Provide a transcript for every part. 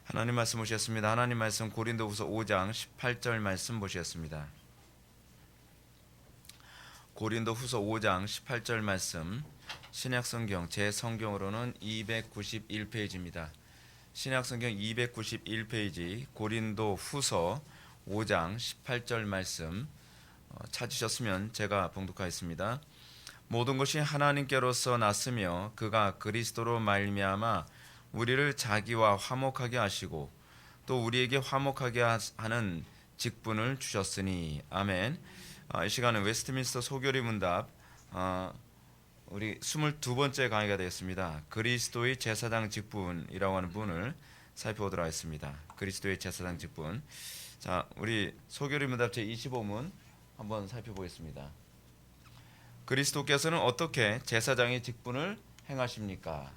하나님 말씀 보시겠습니다. 하나님 말씀 고린도후서 5장 18절 말씀 보시겠습니다. 고린도후서 5장 18절 말씀, 신약성경 제 성경으로는 291페이지입니다. 신약성경 291페이지 고린도후서 5장 18절 말씀 찾으셨으면 제가 봉독하겠습니다. 모든 것이 하나님께로서 났으며 그가 그리스도로 말미암아 우리를 자기와 화목하게 하시고 또 우리에게 화목하게 하는 직분을 주셨으니 아멘. 이 시간은 웨스트민스터 소교리 문답 우리 22번째 강의가 되겠습니다. 그리스도의 제사장 직분이라고 하는 부분을 살펴보도록 하겠습니다. 그리스도의 제사장 직분. 자, 우리 소교리 문답 제 25문 한번 살펴보겠습니다. 그리스도께서는 어떻게 제사장의 직분을 행하십니까?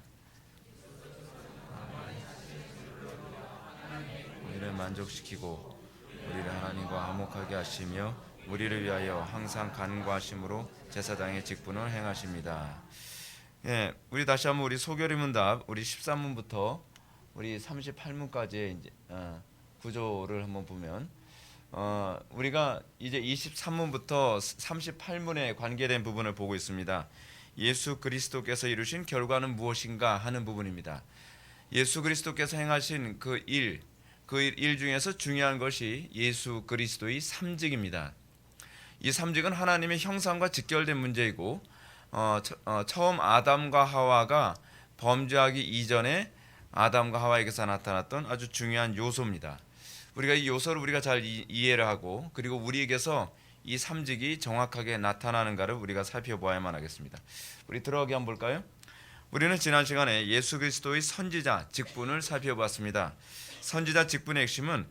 우리를 만족시키고 우리를 하나님과 화목하게 하시며 우리를 위하여 항상 간구하심으로 제사장의 직분을 행하십니다. 예, 우리 다시 한번 우리 소교리 문답 우리 13문부터 우리 38문까지의 구조를 한번 보면 우리가 이제 23문부터 38문에 관계된 부분을 보고 있습니다. 예수 그리스도께서 이루신 결과는 무엇인가 하는 부분입니다. 예수 그리스도께서 행하신 그 일 중에서 중요한 것이 예수 그리스도의 삼직입니다. 이 삼직은 하나님의 형상과 직결된 문제이고 처음 아담과 하와가 범죄하기 이전에 아담과 하와에게서 나타났던 아주 중요한 요소입니다. 우리가 이 요소를 우리가 잘 이해를 하고 그리고 우리에게서 이 삼직이 정확하게 나타나는가를 우리가 살펴보아야만 하겠습니다. 우리 들어가기 한번 볼까요? 우리는 지난 시간에 예수 그리스도의 선지자 직분을 살펴봤습니다. 선지자 직분의 핵심은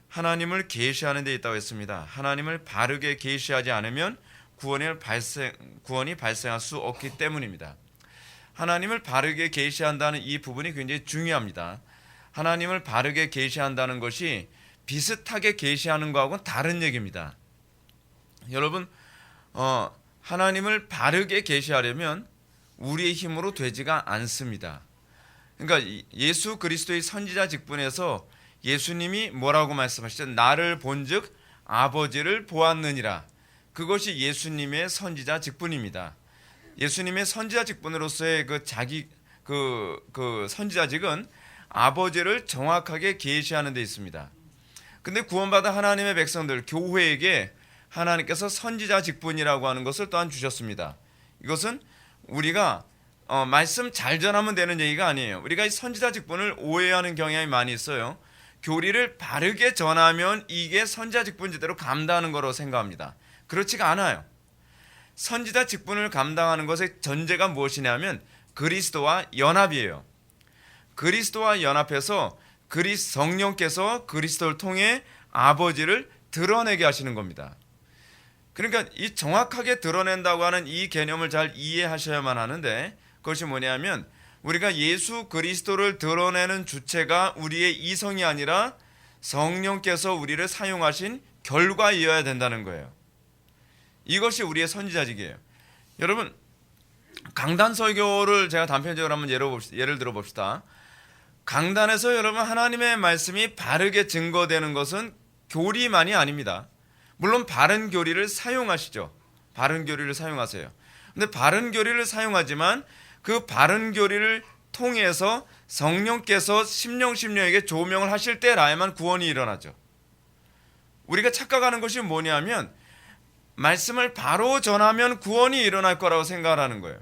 하나님을 계시하는 데 있다고 했습니다. 하나님을 바르게 계시하지 않으면 구원이 발생할 수 없기 때문입니다. 하나님을 바르게 계시한다는 이 부분이 굉장히 중요합니다. 하나님을 바르게 계시한다는 것이 비슷하게 계시하는 것하고는 다른 얘기입니다. 여러분, 하나님을 바르게 계시하려면 우리의 힘으로 되지가 않습니다. 그러니까 예수 그리스도의 선지자 직분에서 예수님이 뭐라고 말씀하시죠? 나를 본즉 아버지를 보았느니라. 그것이 예수님의 선지자 직분입니다. 예수님의 선지자 직분으로서의 그 선지자직은 아버지를 정확하게 계시하는 데 있습니다. 근데 구원받은 하나님의 백성들 교회에게 하나님께서 선지자 직분이라고 하는 것을 또한 주셨습니다. 이것은 우리가 말씀 잘 전하면 되는 얘기가 아니에요. 우리가 이 선지자 직분을 오해하는 경향이 많이 있어요. 교리를 바르게 전하면 이게 선지자 직분 제대로 감당하는 거로 생각합니다. 그렇지가 않아요. 선지자 직분을 감당하는 것의 전제가 무엇이냐면 그리스도와 연합이에요. 그리스도와 연합해서 성령께서 그리스도를 통해 아버지를 드러내게 하시는 겁니다. 그러니까 이 정확하게 드러낸다고 하는 이 개념을 잘 이해하셔야만 하는데 그것이 뭐냐면 우리가 예수 그리스도를 드러내는 주체가 우리의 이성이 아니라 성령께서 우리를 사용하신 결과이어야 된다는 거예요. 이것이 우리의 선지자직이에요. 여러분, 강단 설교를 제가 단편적으로 한번 예를 들어 봅시다. 강단에서 여러분 하나님의 말씀이 바르게 증거되는 것은 교리만이 아닙니다. 물론 바른 교리를 사용하시죠. 바른 교리를 사용하세요. 근데 바른 교리를 사용하지만 그 바른 교리를 통해서 성령께서 심령에게 조명을 하실 때라야만 구원이 일어나죠. 우리가 착각하는 것이 뭐냐면 말씀을 바로 전하면 구원이 일어날 거라고 생각하는 거예요.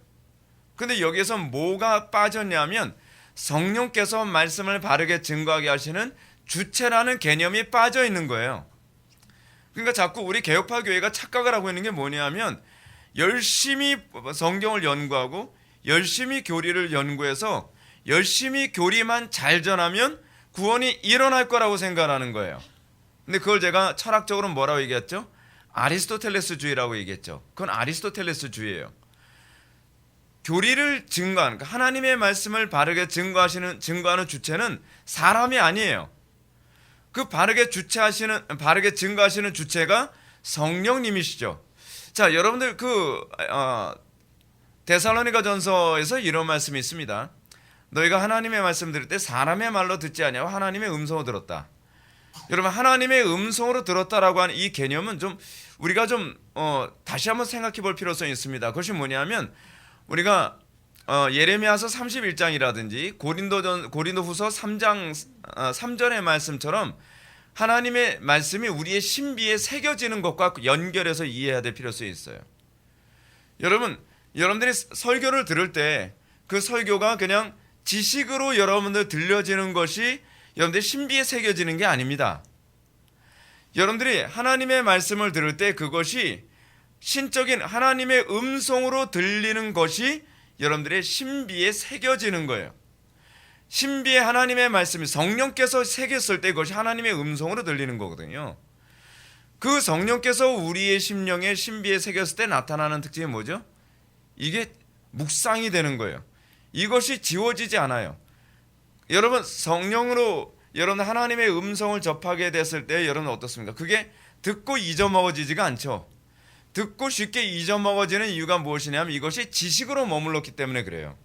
근데 여기에서 뭐가 빠졌냐면 성령께서 말씀을 바르게 증거하게 하시는 주체라는 개념이 빠져 있는 거예요. 그러니까 자꾸 우리 개혁파 교회가 착각을 하고 있는 게 뭐냐면 열심히 성경을 연구하고 열심히 교리를 연구해서 열심히 교리만 잘 전하면 구원이 일어날 거라고 생각하는 거예요. 근데 그걸 제가 철학적으로 뭐라고 얘기했죠? 아리스토텔레스주의라고 얘기했죠. 그건 아리스토텔레스주의예요. 교리를 증거하는, 그러니까 하나님의 말씀을 바르게 증거하는 주체는 사람이 아니에요. 그 바르게 증거하시는 주체가 성령님이시죠. 자, 여러분들 데살로니가 전서에서 이런 말씀이 있습니다. 너희가 하나님의 말씀 들을 때 사람의 말로 듣지 아니하고 하나님의 음성으로 들었다. 여러분, 하나님의 음성으로 들었다라고 하는 이 개념은 좀 우리가 좀 다시 한번 생각해 볼 필요성이 있습니다. 그것이 뭐냐면 우리가 예레미야서 31장이라든지 고린도후서 3장 3절의 말씀처럼 하나님의 말씀이 우리의 신비에 새겨지는 것과 연결해서 이해해야 될 필요성이 있어요. 여러분들이 설교를 들을 때 그 설교가 그냥 지식으로 여러분들 들려지는 것이 여러분들 신비에 새겨지는 게 아닙니다. 여러분들이 하나님의 말씀을 들을 때 그것이 신적인 하나님의 음성으로 들리는 것이 여러분들의 신비에 새겨지는 거예요. 신비에 하나님의 말씀이 성령께서 새겼을 때 그것이 하나님의 음성으로 들리는 거거든요. 그 성령께서 우리의 심령에 신비에 새겼을 때 나타나는 특징이 뭐죠? 이게 묵상이 되는 거예요. 이것이 지워지지 않아요. 여러분, 성령으로 여러분 하나님의 음성을 접하게 됐을 때 여러분 어떻습니까? 그게 듣고 잊어먹어지지가 않죠. 듣고 쉽게 잊어먹어지는 이유가 무엇이냐면 이것이 지식으로 머물렀기 때문에 그래요.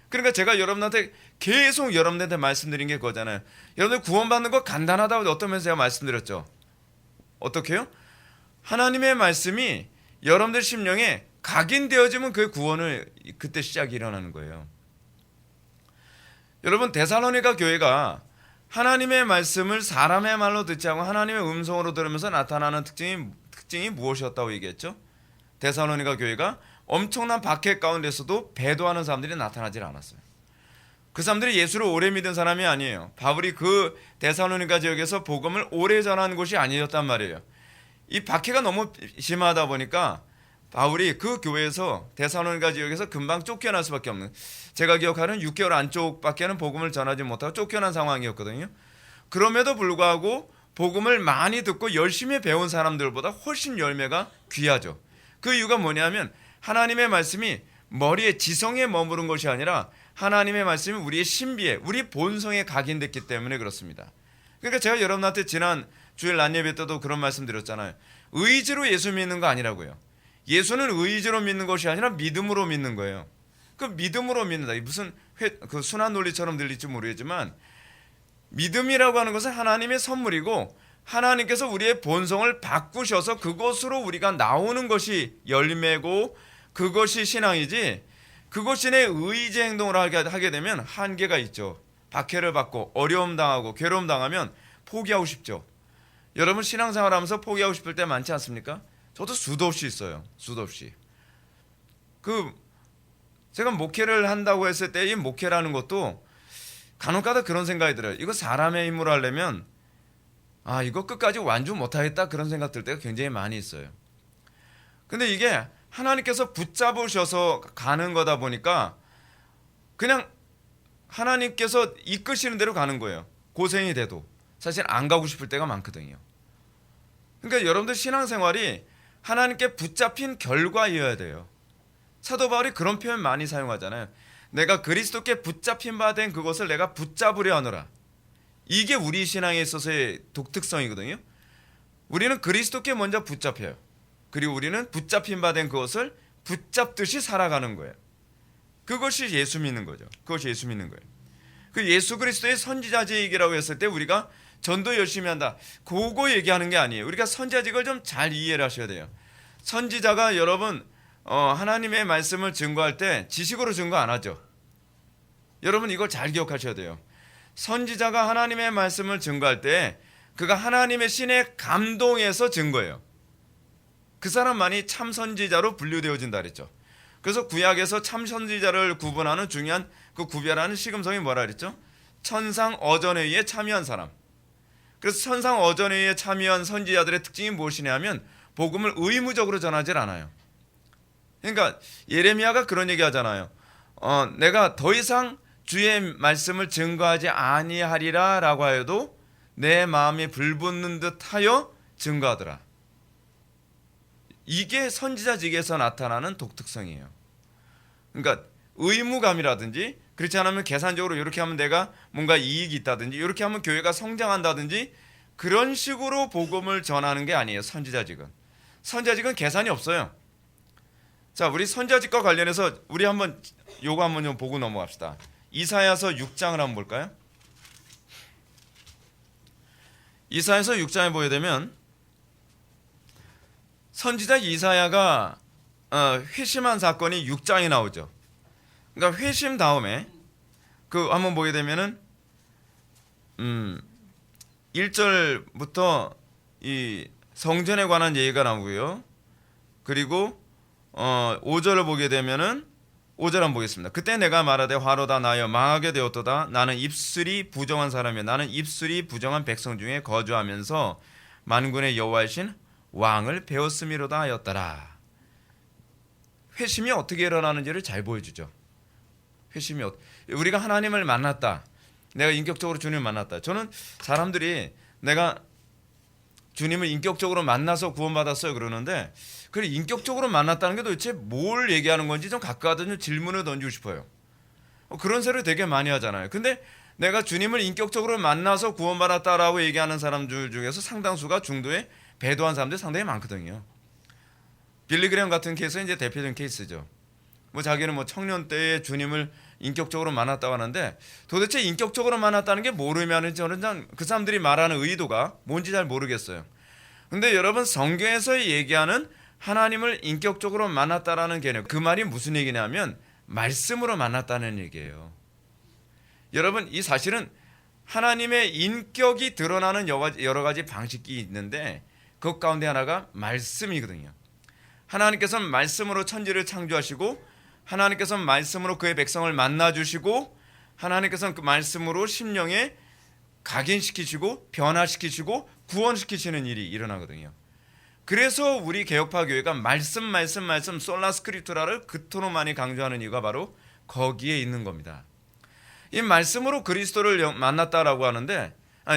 그러니까 제가 여러분한테 계속 여러분한테 말씀드린 게 그거잖아요. 여러분들 구원받는 거 간단하다고 어떤 면에서 제가 말씀드렸죠. 어떻게 해요? 하나님의 말씀이 여러분들 심령에 각인되어지면 그 구원을 그때 시작이 일어나는 거예요. 여러분, 데살로니가 교회가 하나님의 말씀을 사람의 말로 듣지 않고 하나님의 음성으로 들으면서 나타나는 특징이 무엇이었다고 얘기했죠? 데살로니가 교회가 엄청난 박해 가운데서도 배도하는 사람들이 나타나질 않았어요. 그 사람들이 예수를 오래 믿은 사람이 아니에요. 바울이 그 데살로니가 지역에서 복음을 오래 전한 곳이 아니었단 말이에요. 이 박해가 너무 심하다 보니까 바울이 그 교회에서 데살로니가 지역에서 금방 쫓겨날 수밖에 없는, 제가 기억하는 6개월 안쪽밖에는 복음을 전하지 못하고 쫓겨난 상황이었거든요. 그럼에도 불구하고 복음을 많이 듣고 열심히 배운 사람들보다 훨씬 열매가 귀하죠. 그 이유가 뭐냐면 하나님의 말씀이 머리에 지성에 머무른 것이 아니라 하나님의 말씀이 우리의 신비에, 우리 본성에 각인됐기 때문에 그렇습니다. 그러니까 제가 여러분한테 지난 주일 낮 예배 때도 그런 말씀 드렸잖아요. 의지로 예수 믿는 거 아니라고요. 예수는 의지로 믿는 것이 아니라 믿음으로 믿는 거예요. 그 믿음으로 믿는다. 무슨 그 순환 논리처럼 들릴지 모르겠지만 믿음이라고 하는 것은 하나님의 선물이고 하나님께서 우리의 본성을 바꾸셔서 그것으로 우리가 나오는 것이 열매고 그것이 신앙이지, 그것이 내 의지 행동을 하게 되면 한계가 있죠. 박해를 받고 어려움 당하고 괴로움 당하면 포기하고 싶죠. 여러분 신앙생활 하면서 포기하고 싶을 때 많지 않습니까? 저도 수도 없이 있어요. 수도 없이. 제가 목회를 한다고 했을 때 이 목회라는 것도 간혹가다 그런 생각이 들어요. 이거 사람의 힘으로 하려면 이거 끝까지 완주 못하겠다, 그런 생각 들 때가 굉장히 많이 있어요. 근데 이게 하나님께서 붙잡으셔서 가는 거다 보니까 그냥 하나님께서 이끄시는 대로 가는 거예요. 고생이 돼도 사실 안 가고 싶을 때가 많거든요. 그러니까 여러분들 신앙생활이 하나님께 붙잡힌 결과이어야 돼요. 사도 바울이 그런 표현 많이 사용하잖아요. 내가 그리스도께 붙잡힌 바 된 그것을 내가 붙잡으려 하노라. 이게 우리 신앙에 있어서의 독특성이거든요. 우리는 그리스도께 먼저 붙잡혀요. 그리고 우리는 붙잡힌 바 된 그것을 붙잡듯이 살아가는 거예요. 그것이 예수 믿는 거죠. 그것이 예수 믿는 거예요. 그 예수 그리스도의 선지자직이라고 했을 때 우리가 전도 열심히 한다, 그거 얘기하는 게 아니에요. 우리가 선지자직을 좀 잘 이해를 하셔야 돼요. 선지자가 여러분 하나님의 말씀을 증거할 때 지식으로 증거 안 하죠. 여러분 이걸 잘 기억하셔야 돼요. 선지자가 하나님의 말씀을 증거할 때 그가 하나님의 신에 감동해서 증거해요. 그 사람만이 참 선지자로 분류되어진다 그랬죠. 그래서 구약에서 참 선지자를 구분하는 중요한 그 구별하는 시금성이 뭐라 그랬죠? 천상 어전회의에 참여한 사람. 그래서 천상 어전회의에 참여한 선지자들의 특징이 무엇이냐면 복음을 의무적으로 전하질 않아요. 그러니까 예레미야가 그런 얘기 하잖아요. 내가 더 이상 주의 말씀을 증거하지 아니하리라 라고 하여도 내 마음이 불붙는 듯하여 증거하더라. 이게 선지자직에서 나타나는 독특성이에요. 그러니까 의무감이라든지, 그렇지 않으면 계산적으로 이렇게 하면 내가 뭔가 이익이 있다든지, 이렇게 하면 교회가 성장한다든지, 그런 식으로 복음을 전하는 게 아니에요. 선지자직은. 선지자직은 계산이 없어요. 자, 우리 선지자직과 관련해서 우리 요거 한번 좀 보고 넘어갑시다. 이사야서 6장을 한번 볼까요? 이사야서 6장에 보게 되면 선지자 이사야가 회심한 사건이 6장에 나오죠. 그러니까 회심 다음에 그 한번 보게 되면은 1절부터 이 성전에 관한 얘기가 나오고요. 그리고 5절을 보게 되면은 5절 한번 보겠습니다. 그때 내가 말하되 화로다 나여 망하게 되었도다. 나는 입술이 부정한 사람이요 나는 입술이 부정한 백성 중에 거주하면서 만군의 여호와이신 왕을 배웠음이로다 하였더라. 회심이 어떻게 일어나는지를 잘 보여주죠. 회심이 우리가 하나님을 만났다. 내가 인격적으로 주님을 만났다. 저는 사람들이 내가 주님을 인격적으로 만나서 구원받았어요 그러는데 그 인격적으로 만났다는 게 도대체 뭘 얘기하는 건지 좀 가까워서 좀 질문을 던지고 싶어요. 그런 소리를 되게 많이 하잖아요. 근데 내가 주님을 인격적으로 만나서 구원받았다라고 얘기하는 사람들 중에서 상당수가 중도에 배도한 사람들이 상당히 많거든요. 빌리 그레엄 같은 케이스는 이제 대표적인 케이스죠. 뭐 자기는 뭐 청년 때에 주님을 인격적으로 만났다고 하는데 도대체 인격적으로 만났다는 게 뭘 의미하는지 저는 그 사람들이 말하는 의도가 뭔지 잘 모르겠어요. 근데 여러분 성경에서 얘기하는 하나님을 인격적으로 만났다라는 개념, 그 말이 무슨 얘기냐면 말씀으로 만났다는 얘기예요. 여러분 이 사실은 하나님의 인격이 드러나는 여러 가지 방식이 있는데 그 가운데 하나가 말씀이거든요. 하나님께서는 말씀으로 천지를 창조하시고 하나님께서는 말씀으로 그의 백성을 만나주시고 하나님께서는 그 말씀으로 심령에 각인시키시고 변화시키시고 구원시키시는 일이 일어나거든요. 그래서 우리 개혁파 교회가 말씀 솔라 스크립투라를 그토록 많이 강조하는 이유가 바로 거기에 있는 겁니다. 이 말씀으로 그리스도를 만났다라고 하는데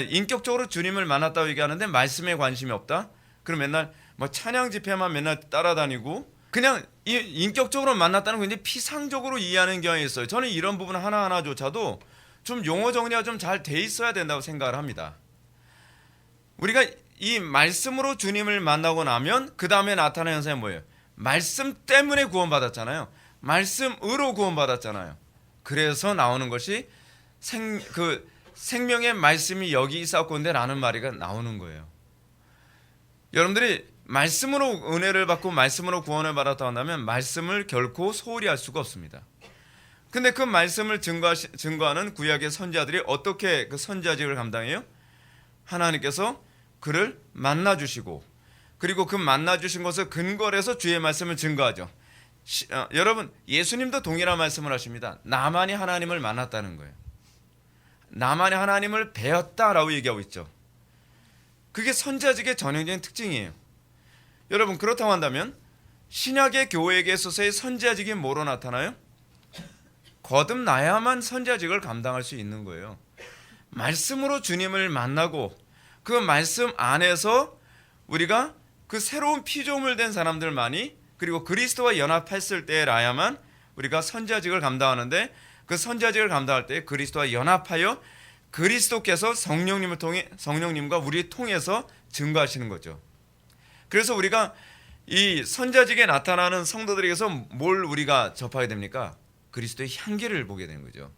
인격적으로 주님을 만났다고 얘기하는데 말씀에 관심이 없다? 그럼 맨날 뭐 찬양 집회만 맨날 따라다니고 그냥 인격적으로 만났다는 건 이제 피상적으로 이해하는 경향이 있어요. 저는 이런 부분 하나하나조차도 좀 용어 정리가 좀 잘 돼 있어야 된다고 생각을 합니다. 우리가 이 말씀으로 주님을 만나고 나면 그 다음에 나타나는 현상이 뭐예요? 말씀 때문에 구원받았잖아요. 말씀으로 구원받았잖아요. 그래서 나오는 것이 생명의 말씀이 여기 있었건데 라는 말이 나오는 거예요. 여러분들이 말씀으로 은혜를 받고 말씀으로 구원을 받았다 한다면 말씀을 결코 소홀히 할 수가 없습니다. 근데 그 말씀을 증거하는 구약의 선지자들이 어떻게 그 선지자직을 감당해요? 하나님께서 그를 만나주시고 그리고 그 만나주신 것을 근거로 해서 주의 말씀을 증거하죠. 여러분 예수님도 동일한 말씀을 하십니다. 나만이 하나님을 만났다는 거예요. 나만이 하나님을 배웠다라고 얘기하고 있죠. 그게 선지자직의 전형적인 특징이에요. 여러분 그렇다고 한다면 신약의 교회에게 있어서의 선지자직이 뭐로 나타나요? 거듭나야만 선지자직을 감당할 수 있는 거예요. 말씀으로 주님을 만나고 그 말씀 안에서 우리가 그 새로운 피조물 된 사람들만이 그리고 그리스도와 연합했을 때라야만 우리가 선지자직을 감당하는데 그 선지자직을 감당할 때 그리스도와 연합하여 그리스도께서 성령님과 우리 통해서 증거하시는 거죠. 그래서 우리가 이 선지자직에 나타나는 성도들에게서 뭘 우리가 접하게 됩니까? 그리스도의 향기를 보게 되는 거죠.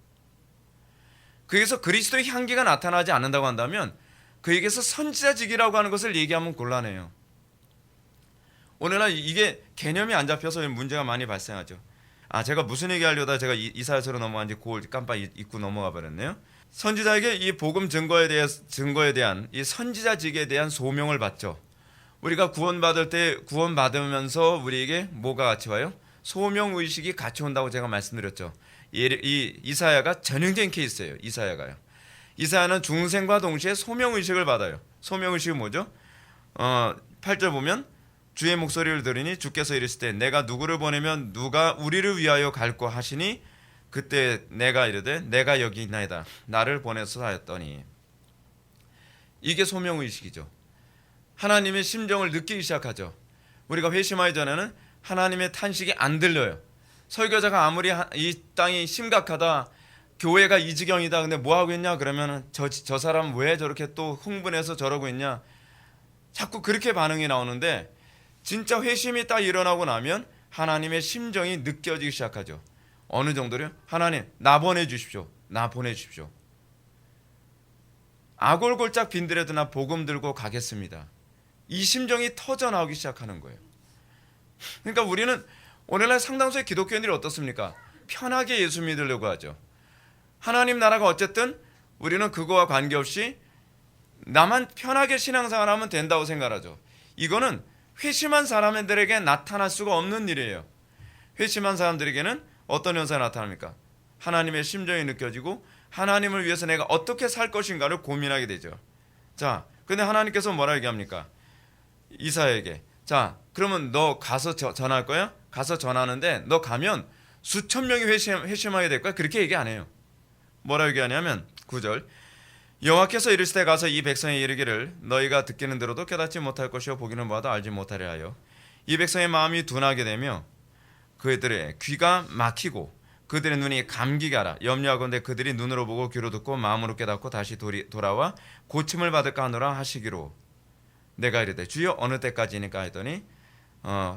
그래서 그리스도의 향기가 나타나지 않는다고 한다면 그에게서 선지자직이라고 하는 것을 얘기하면 곤란해요. 오늘날 이게 개념이 안 잡혀서 문제가 많이 발생하죠. 제가 무슨 얘기하려다 제가 이사야서로 넘어간지 그걸 깜빡 잊고 넘어가 버렸네요. 선지자에게 이 복음 증거에 대한 이 선지자직에 대한 소명을 받죠. 우리가 구원받을 때 구원받으면서 우리에게 뭐가 같이 와요? 소명의식이 같이 온다고 제가 말씀드렸죠. 이 이사야가 전형적인 케이스예요. 이사야는 중생과 동시에 소명의식을 받아요. 소명의식이 뭐죠? 8절 보면 주의 목소리를 들으니 주께서 이르실 때 내가 누구를 보내면 누가 우리를 위하여 갈고 하시니 그때 내가 이르되 내가 여기 있나이다 나를 보내서 하였더니 이게 소명의식이죠. 하나님의 심정을 느끼기 시작하죠. 우리가 회심하기 전에는 하나님의 탄식이 안 들려요. 설교자가 아무리 이 땅이 심각하다 교회가 이 지경이다 근데 뭐하고 있냐 그러면 저 사람 왜 저렇게 또 흥분해서 저러고 있냐 자꾸 그렇게 반응이 나오는데 진짜 회심이 딱 일어나고 나면 하나님의 심정이 느껴지기 시작하죠. 어느 정도요? 하나님 나 보내주십시오. 나 보내주십시오. 아골골짝 빈들에도 나 복음 들고 가겠습니다. 이 심정이 터져 나오기 시작하는 거예요. 그러니까 우리는 오늘날 상당수의 기독교인들이 어떻습니까? 편하게 예수 믿으려고 하죠. 하나님 나라가 어쨌든 우리는 그거와 관계없이 나만 편하게 신앙생활 하면 된다고 생각하죠. 이거는 회심한 사람들에게 나타날 수가 없는 일이에요. 회심한 사람들에게는 어떤 현상이 나타납니까? 하나님의 심정이 느껴지고 하나님을 위해서 내가 어떻게 살 것인가를 고민하게 되죠. 자, 근데 하나님께서 뭐라 얘기합니까? 이사야에게, 자, 그러면 너 가서 전할 거야? 가서 전하는데 너 가면 수천 명이 회심하게 될 거야? 그렇게 얘기 안 해요. 뭐라 얘기하냐면 9절, 여호와께서 이르시되 가서 이 백성에 이르기를 너희가 듣기는 들어도 깨닫지 못할 것이요 보기는 봐도 알지 못하려 하여 이 백성의 마음이 둔하게 되며 그들의 귀가 막히고 그들의 눈이 감기게 하라. 염려하건대 그들이 눈으로 보고 귀로 듣고 마음으로 깨닫고 다시 돌아와 고침을 받을까 하노라 하시기로 내가 이르되 주여 어느 때까지니까 했더니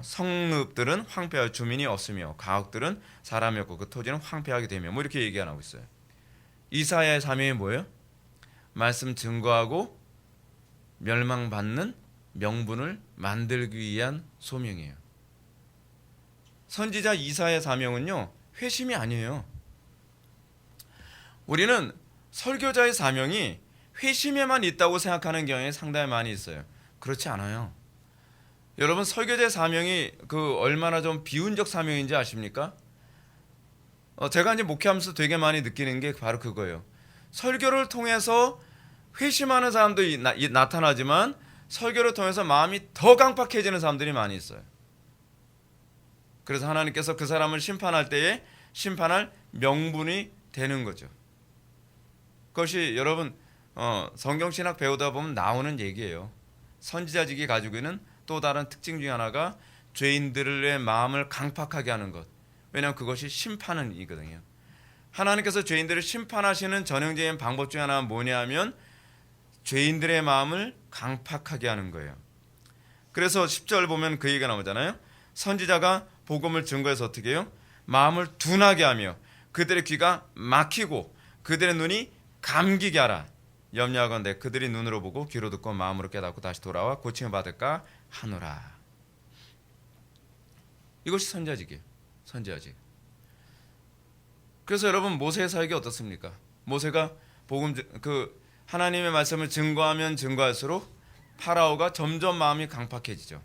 성읍들은 황폐하여 주민이 없으며 가옥들은 사람이 없고 그 토지는 황폐하게 되며 뭐 이렇게 얘기하고 있어요. 이사야의 사명이 뭐예요? 말씀 증거하고 멸망받는 명분을 만들기 위한 소명이에요. 선지자 이사야의 사명은요, 회심이 아니에요. 우리는 설교자의 사명이 회심에만 있다고 생각하는 경향이 상당히 많이 있어요. 그렇지 않아요. 여러분, 설교자의 사명이 얼마나 좀 비운적 사명인지 아십니까? 제가 이제 목회하면서 되게 많이 느끼는 게 바로 그거예요. 설교를 통해서 회심하는 사람도 나타나지만 설교를 통해서 마음이 더 강팍해지는 사람들이 많이 있어요. 그래서 하나님께서 그 사람을 심판할 때에 심판할 명분이 되는 거죠. 그것이 여러분 성경신학 배우다 보면 나오는 얘기예요. 선지자직이 가지고 있는 또 다른 특징 중에 하나가 죄인들의 마음을 강팍하게 하는 것. 왜냐하면 그것이 심판은 이거든요. 하나님께서 죄인들을 심판하시는 전형적인 방법 중에 하나가 뭐냐면 죄인들의 마음을 강팍하게 하는 거예요. 그래서 10절 보면 그 얘기가 나오잖아요. 선지자가 복음을 증거해서 어떻게 해요? 마음을 둔하게 하며 그들의 귀가 막히고 그들의 눈이 감기게 하라. 염려하건대 그들이 눈으로 보고 귀로 듣고 마음으로 깨닫고 다시 돌아와 고침을 받을까 하노라. 이것이 선지자직이에요. 선지자직. 그래서 여러분 모세의 사역이 어떻습니까? 모세가 하나님의 말씀을 증거하면 증거할수록 파라오가 점점 마음이 강팍해지죠.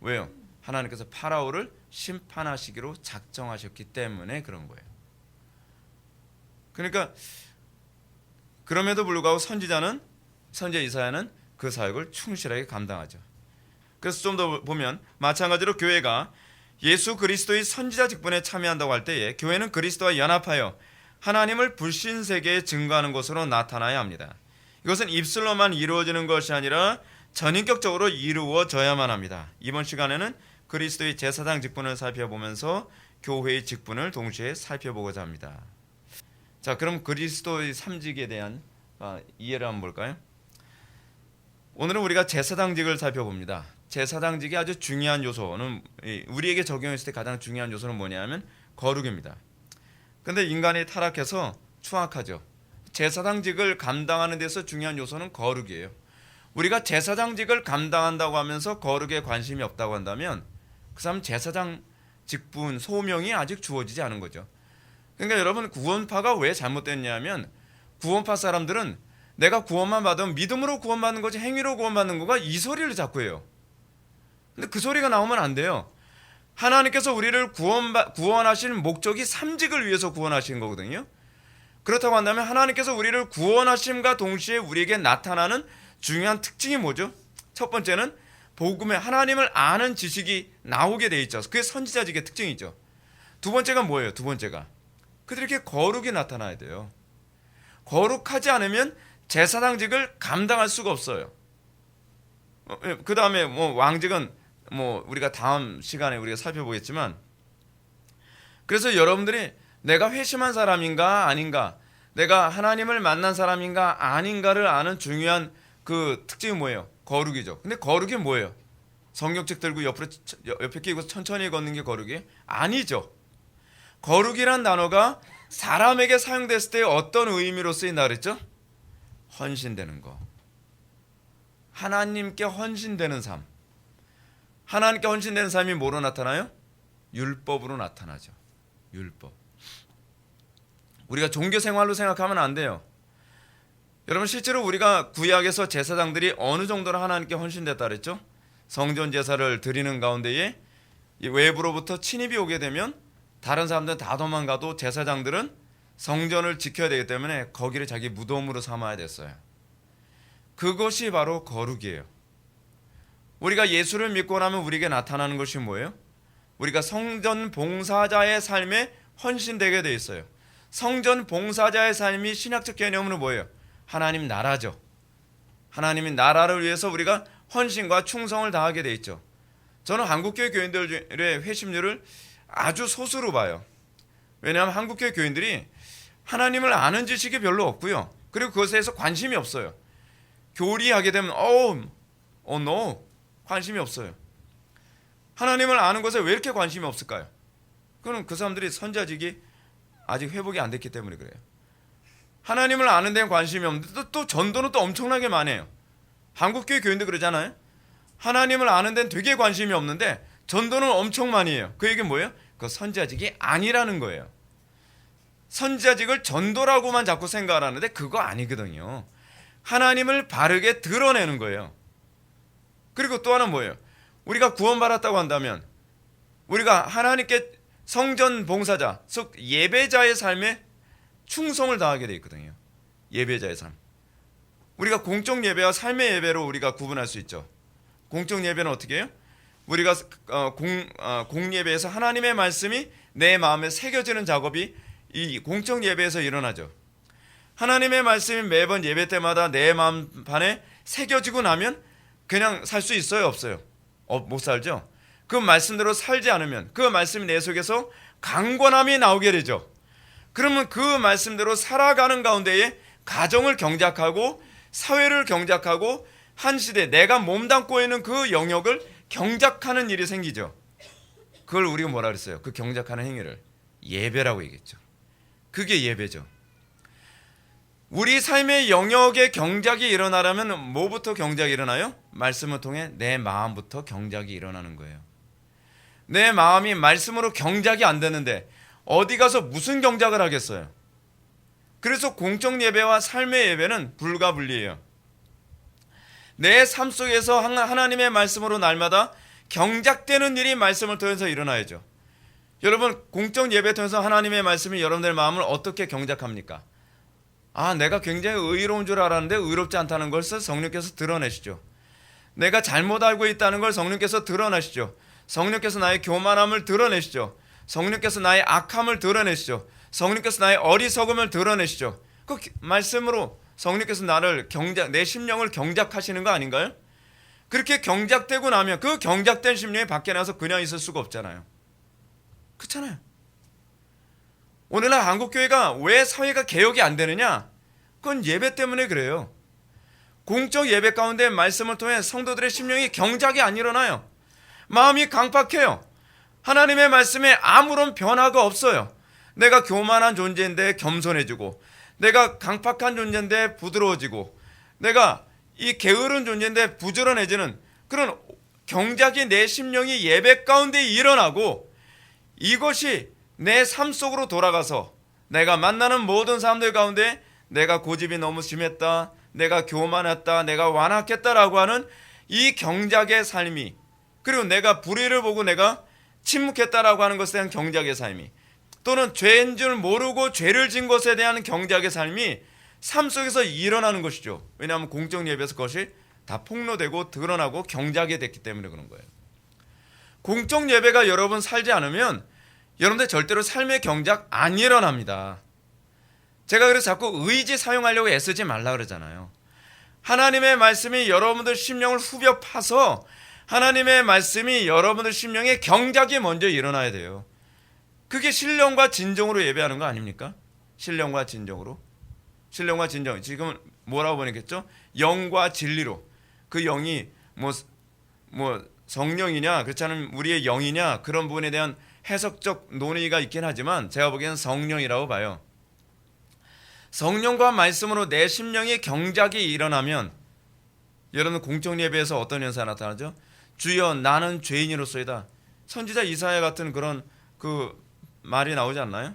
왜요? 하나님께서 파라오를 심판하시기로 작정하셨기 때문에 그런 거예요. 그러니까 그럼에도 불구하고 선지자 이사야는 그 사역을 충실하게 감당하죠. 그래서 좀 더 보면 마찬가지로 교회가 예수 그리스도의 선지자 직분에 참여한다고 할 때에 교회는 그리스도와 연합하여 하나님을 불신 세계에 증거하는 것으로 나타나야 합니다. 이것은 입술로만 이루어지는 것이 아니라 전인격적으로 이루어져야만 합니다. 이번 시간에는 그리스도의 제사장 직분을 살펴보면서 교회의 직분을 동시에 살펴보고자 합니다. 자, 그럼 그리스도의 삼직에 대한 이해를 한번 볼까요? 오늘은 우리가 제사장직을 살펴봅니다. 제사장직이 아주 중요한 요소는 우리에게 적용했을 때 가장 중요한 요소는 뭐냐면 거룩입니다. 근데 인간이 타락해서 추악하죠. 제사장직을 감당하는 데서 중요한 요소는 거룩이에요. 우리가 제사장직을 감당한다고 하면서 거룩에 관심이 없다고 한다면 그 사람 제사장 직분, 소명이 아직 주어지지 않은 거죠. 그러니까 여러분 구원파가 왜 잘못됐냐면 구원파 사람들은 내가 구원만 받으면 믿음으로 구원받는 거지 행위로 구원받는 거가 이 소리를 자꾸 해요. 근데 그 소리가 나오면 안 돼요. 하나님께서 우리를 구원하신 목적이 삼직을 위해서 구원하신 거거든요. 그렇다고 한다면 하나님께서 우리를 구원하심과 동시에 우리에게 나타나는 중요한 특징이 뭐죠? 첫 번째는 복음에 하나님을 아는 지식이 나오게 돼 있죠. 그게 선지자직의 특징이죠. 두 번째가 뭐예요? 두 번째가 그들에게 거룩이 나타나야 돼요. 거룩하지 않으면 제사장직을 감당할 수가 없어요. 그 다음에 왕직은 우리가 다음 시간에 우리가 살펴보겠지만, 그래서 여러분들이 내가 회심한 사람인가 아닌가, 내가 하나님을 만난 사람인가 아닌가를 아는 중요한 그 특징이 뭐예요? 거룩이죠. 근데 거룩이 뭐예요? 성경책 들고 옆에 끼고 천천히 걷는 게 거룩이 아니죠. 거룩이란 단어가 사람에게 사용됐을 때 어떤 의미로 쓰인다 그랬죠? 헌신되는 거. 하나님께 헌신되는 삶. 하나님께 헌신되는 삶이 뭐로 나타나요? 율법으로 나타나죠. 율법. 우리가 종교 생활로 생각하면 안 돼요. 여러분, 실제로 우리가 구약에서 제사장들이 어느 정도로 하나님께 헌신됐다 그랬죠? 성전 제사를 드리는 가운데에 외부로부터 침입이 오게 되면 다른 사람들은 다 도망가도 제사장들은 성전을 지켜야 되기 때문에 거기를 자기 무덤으로 삼아야 됐어요. 그것이 바로 거룩이에요. 우리가 예수를 믿고 나면 우리에게 나타나는 것이 뭐예요? 우리가 성전 봉사자의 삶에 헌신되게 돼 있어요. 성전 봉사자의 삶이 신학적 개념으로 뭐예요? 하나님 나라죠. 하나님의 나라를 위해서 우리가 헌신과 충성을 다하게 돼 있죠. 저는 한국교회 교인들의 회심률을 아주 소수로 봐요. 왜냐하면 한국교회 교인들이 하나님을 아는 지식이 별로 없고요. 그리고 그것에 대해서 관심이 없어요. 교리하게 되면 no, 관심이 없어요. 하나님을 아는 것에 왜 이렇게 관심이 없을까요? 그건 그 사람들이 선자직이 아직 회복이 안 됐기 때문에 그래요. 하나님을 아는 데는 관심이 없는데 또 전도는 또 엄청나게 많아요. 한국교회 교인들 그러잖아요. 하나님을 아는 데는 되게 관심이 없는데 전도는 엄청 많이 해요. 그 얘기는 뭐예요? 그 선지자직이 아니라는 거예요. 선지자직을 전도라고만 자꾸 생각을 하는데 그거 아니거든요. 하나님을 바르게 드러내는 거예요. 그리고 또 하나는 뭐예요? 우리가 구원받았다고 한다면 우리가 하나님께 성전 봉사자, 즉 예배자의 삶에 충성을 다하게 돼 있거든요. 예배자의 삶. 우리가 공적 예배와 삶의 예배로 우리가 구분할 수 있죠. 공적 예배는 어떻게 해요? 우리가 공예배에서 하나님의 말씀이 내 마음에 새겨지는 작업이 이 공적 예배에서 일어나죠. 하나님의 말씀이 매번 예배 때마다 내 마음판에 새겨지고 나면 그냥 살 수 있어요? 없어요? 못 살죠. 그 말씀대로 살지 않으면 그 말씀이 내 속에서 강권함이 나오게 되죠. 그러면 그 말씀대로 살아가는 가운데에 가정을 경작하고 사회를 경작하고 한 시대 내가 몸담고 있는 그 영역을 경작하는 일이 생기죠. 그걸 우리가 뭐라 그랬어요? 그 경작하는 행위를 예배라고 얘기했죠. 그게 예배죠. 우리 삶의 영역에 경작이 일어나려면 뭐부터 경작이 일어나요? 말씀을 통해 내 마음부터 경작이 일어나는 거예요. 내 마음이 말씀으로 경작이 안 되는데 어디 가서 무슨 경작을 하겠어요? 그래서 공적 예배와 삶의 예배는 불가분리해요. 내 삶 속에서 하나님의 말씀으로 날마다 경작되는 일이 말씀을 통해서 일어나야죠. 여러분, 공적 예배 통해서 하나님의 말씀이 여러분들의 마음을 어떻게 경작합니까? 내가 굉장히 의로운 줄 알았는데 의롭지 않다는 것을 성령께서 드러내시죠. 내가 잘못 알고 있다는 걸 성령께서 드러내시죠. 성령께서 나의 교만함을 드러내시죠. 성령께서 나의 악함을 드러내시죠. 성령께서 나의 어리석음을 드러내시죠. 그 말씀으로 성령께서 내 심령을 경작하시는 거 아닌가요? 그렇게 경작되고 나면 그 경작된 심령이 밖에 나서 그냥 있을 수가 없잖아요. 그렇잖아요. 오늘날 한국교회가 왜 사회가 개혁이 안 되느냐? 그건 예배 때문에 그래요. 공적 예배 가운데 말씀을 통해 성도들의 심령이 경작이 안 일어나요. 마음이 강팍해요. 하나님의 말씀에 아무런 변화가 없어요. 내가 교만한 존재인데 겸손해지고, 내가 강팍한 존재인데 부드러워지고, 내가 이 게으른 존재인데 부지런해지는 그런 경작이 내 심령이 예배 가운데 일어나고, 이것이 내 삶 속으로 돌아가서 내가 만나는 모든 사람들 가운데 내가 고집이 너무 심했다, 내가 교만했다, 내가 완악했다라고 하는 이 경작의 삶이, 그리고 내가 불의를 보고 내가 침묵했다라고 하는 것에 대한 경작의 삶이, 또는 죄인 줄 모르고 죄를 진 것에 대한 경작의 삶이 삶 속에서 일어나는 것이죠. 왜냐하면 공적 예배에서 그것이 다 폭로되고 드러나고 경작이 됐기 때문에 그런 거예요. 공적 예배가 여러분 살지 않으면 여러분들 절대로 삶의 경작 안 일어납니다. 제가 그래서 자꾸 의지 사용하려고 애쓰지 말라 그러잖아요. 하나님의 말씀이 여러분들 심령을 후벼 파서 하나님의 말씀이 여러분들 심령에 경작이 먼저 일어나야 돼요. 그게 신령과 진정으로 예배하는 거 아닙니까? 신령과 진정으로. 신령과 진정. 지금 뭐라고 보냈겠죠? 영과 진리로. 그 영이 뭐 성령이냐, 그렇지 않으면 우리의 영이냐, 그런 부분에 대한 해석적 논의가 있긴 하지만 제가 보기에는 성령이라고 봐요. 성령과 말씀으로 내 심령의 경작이 일어나면 여러분 공적 예배에서 어떤 현상이 나타나죠? 주여 나는 죄인이로소이다. 선지자 이사야 같은 그런 그 말이 나오지 않나요?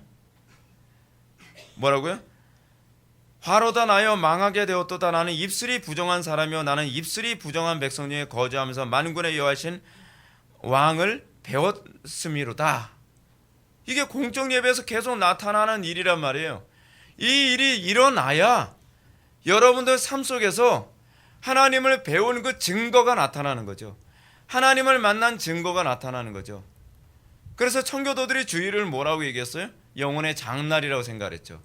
뭐라고요? 화로다 나여 망하게 되었도다. 나는 입술이 부정한 사람이요 나는 입술이 부정한 백성 중에 거주하면서 만군의 여호와신 왕을 배웠음이로다. 이게 공적 예배에서 계속 나타나는 일이란 말이에요. 이 일이 일어나야 여러분들 삶 속에서 하나님을 배운 그 증거가 나타나는 거죠. 하나님을 만난 증거가 나타나는 거죠. 그래서 청교도들이 주일을 뭐라고 얘기했어요? 영혼의 장날이라고 생각했죠.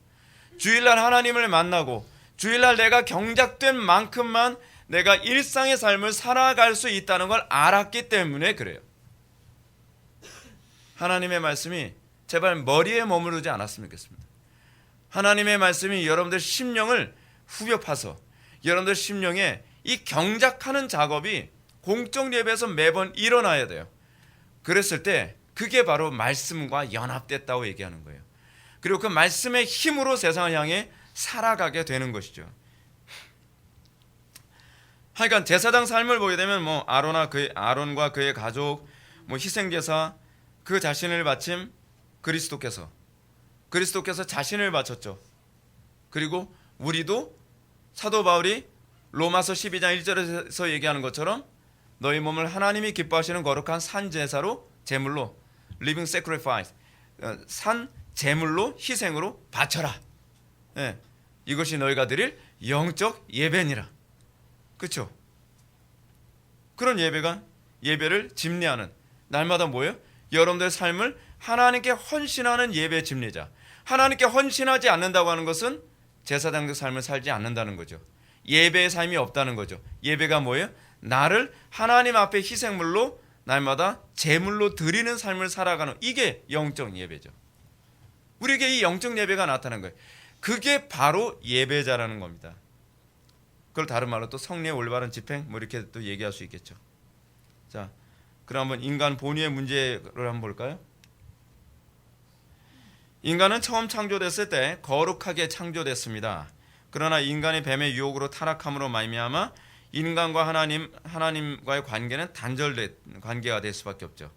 주일날 하나님을 만나고 주일날 내가 경작된 만큼만 내가 일상의 삶을 살아갈 수 있다는 걸 알았기 때문에 그래요. 하나님의 말씀이 제발 머리에 머무르지 않았으면 좋겠습니다. 하나님의 말씀이 여러분들 심령을 후벼 파서 여러분들 심령에 이 경작하는 작업이 공적 예배에서 매번 일어나야 돼요. 그랬을 때 그게 바로 말씀과 연합됐다고 얘기하는 거예요. 그리고 그 말씀의 힘으로 세상을 향해 살아가게 되는 것이죠. 하여간 제사장 삶을 보게 되면 뭐 아론과 그의 가족, 뭐 희생제사, 그 자신을 바친 그리스도께서 자신을 바쳤죠. 그리고 우리도 사도 바울이 로마서 12장 1절에서 얘기하는 것처럼 너희 몸을 하나님이 기뻐하시는 거룩한 산 제사로 제물로 living sacrifice 산 제물로 희생으로 바쳐라. 예, 이것이 너희가 드릴 영적 예배니라. 그렇죠? 그런 예배를 집례하는 날마다 뭐예요? 여러분들의 삶을 하나님께 헌신하는 예배 집례자. 하나님께 헌신하지 않는다고 하는 것은 제사장적 삶을 살지 않는다는 거죠. 예배의 삶이 없다는 거죠. 예배가 뭐예요? 나를 하나님 앞에 희생물로 날마다 제물로 드리는 삶을 살아가는, 이게 영적 예배죠. 우리에게 이 영적 예배가 나타나는 거예요. 그게 바로 예배자라는 겁니다. 그걸 다른 말로 또 성례의 올바른 집행 뭐 이렇게 또 얘기할 수 있겠죠. 자, 그럼 한번 인간 본위의 문제를 한번 볼까요? 인간은 처음 창조됐을 때 거룩하게 창조됐습니다. 그러나 인간이 뱀의 유혹으로 타락함으로 말미암아 인간과 하나님과의 관계는 단절된 관계가 될 수밖에 없죠.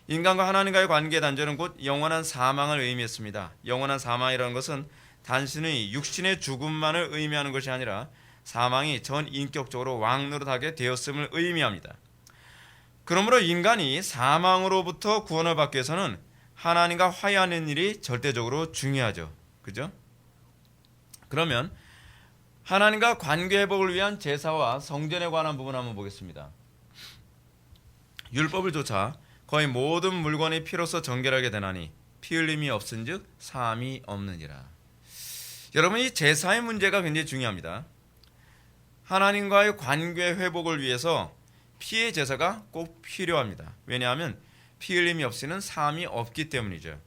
인간과 하나님과의 관계 단절은 곧 영원한 사망을 의미했습니다. 영원한 사망이라는 것은 단순히 육신의 죽음만을 의미하는 것이 아니라 사망이 전 인격적으로 왕노릇하게 되었음을 의미합니다. 그러므로 인간이 사망으로부터 구원을 받기 위해서는 하나님과 화해하는 일이 절대적으로 중요하죠. 그죠? 그러면 하나님과 관계 회복을 위한 제사와 성전에 관한 부분 한번 보겠습니다. 율법을 좇아 거의 모든 물건이 피로써 정결하게 되나니 피 흘림이 없은즉 사함이 없느니라. 여러분, 이 제사의 문제가 굉장히 중요합니다. 하나님과의 관계 회복을 위해서 피의 제사가 꼭 필요합니다. 왜냐하면 피 흘림이 없이는 사함이 없기 때문이죠.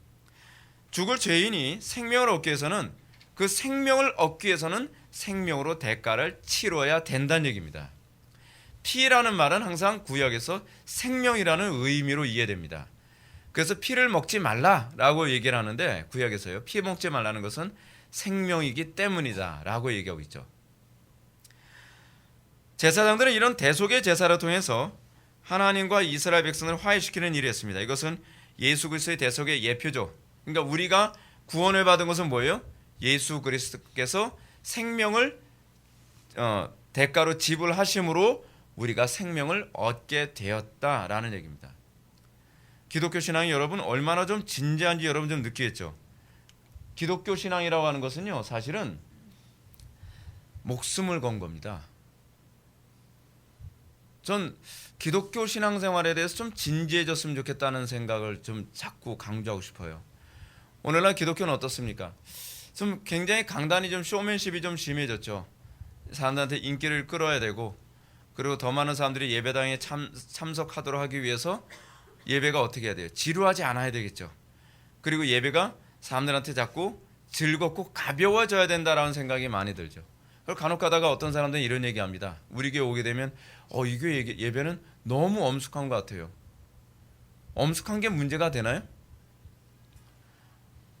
죽을 죄인이 생명을 얻기 위해서는 그 생명을 얻기 위해서는 생명으로 대가를 치러야 된다는 얘기입니다. 피라는 말은 항상 구약에서 생명이라는 의미로 이해됩니다. 그래서 피를 먹지 말라라고 얘기를 하는데 구약에서요, 피 먹지 말라는 것은 생명이기 때문이다 라고 얘기하고 있죠. 제사장들은 이런 대속의 제사를 통해서 하나님과 이스라엘 백성을 화해시키는 일을 했습니다. 이것은 예수 그리스도의 대속의 예표죠. 그러니까 우리가 구원을 받은 것은 뭐예요? 예수 그리스도께서 생명을 대가로 지불하심으로 우리가 생명을 얻게 되었다라는 얘기입니다. 기독교 신앙이 여러분 얼마나 좀 진지한지 여러분 좀 느끼겠죠. 기독교 신앙이라고 하는 것은요, 사실은 목숨을 건 겁니다. 전 기독교 신앙생활에 대해서 좀 진지해졌으면 좋겠다는 생각을 좀 자꾸 강조하고 싶어요. 오늘날 기독교는 어떻습니까? 좀 굉장히 강단이 좀 쇼맨십이 좀 심해졌죠. 사람들한테 인기를 끌어야 되고, 그리고 더 많은 사람들이 예배당에 참석하도록 하기 위해서 예배가 어떻게 해야 돼요? 지루하지 않아야 되겠죠. 그리고 예배가 사람들한테 자꾸 즐겁고 가벼워져야 된다라는 생각이 많이 들죠. 그리고 간혹 가다가 어떤 사람들은 이런 얘기합니다. 우리 교회 오게 되면 이 교회 예배는 너무 엄숙한 것 같아요. 엄숙한 게 문제가 되나요?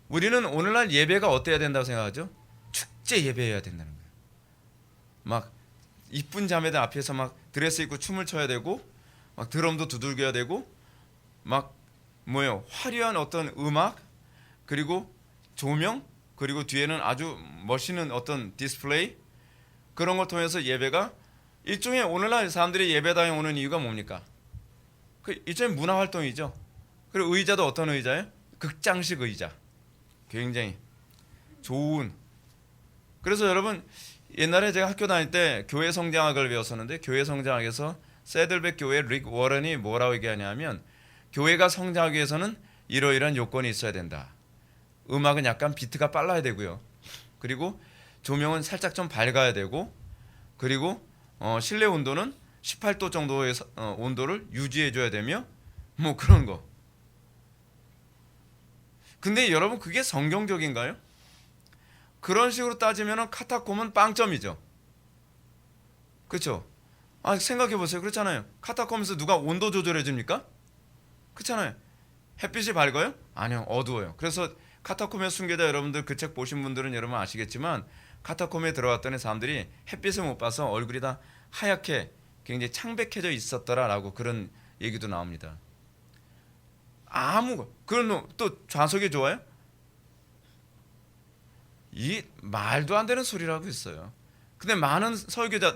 우리는 오늘날 예배가 어때야 된다고 생각하죠? 축제 예배해야 된다는 거예요. 막 이쁜 자매들 앞에서 막 드레스 입고 춤을 춰야 되고, 막 드럼도 두들겨야 되고, 막 뭐요? 화려한 어떤 음악, 그리고 조명, 그리고 뒤에는 아주 멋있는 어떤 디스플레이, 그런 걸 통해서 예배가 일종의, 오늘날 사람들이 예배당에 오는 이유가 뭡니까? 그 일종의 문화 활동이죠. 그리고 의자도 어떤 의자예요? 극장식 의자. 굉장히 좋은. 그래서 여러분, 옛날에 제가 학교 다닐 때 교회 성장학을 배웠었는데, 교회 성장학에서 세들백 교회 릭 워런이 뭐라고 얘기하냐면, 교회가 성장하기 위해서는 이러이러한 요건이 있어야 된다. 음악은 약간 비트가 빨라야 되고요. 그리고 조명은 살짝 좀 밝아야 되고, 그리고 실내 온도는 18도 정도의 온도를 유지해 줘야 되며, 뭐 그런 거. 근데 여러분, 그게 성경적인가요? 그런 식으로 따지면 카타콤은 빵점이죠. 그렇죠? 생각해 보세요. 그렇잖아요. 카타콤에서 누가 온도 조절해 줍니까? 그렇잖아요. 햇빛이 밝아요? 아니요, 어두워요. 그래서 카타콤의 순교자, 여러분들 그 책 보신 분들은 여러분 아시겠지만, 카타콤에 들어갔더니 사람들이 햇빛을 못 봐서 얼굴이 다 하얗게 굉장히 창백해져 있었더라라고 그런 얘기도 나옵니다. 그런 또 좌석이 좋아요? 이 말도 안 되는 소리를 하고 있어요. 근데 많은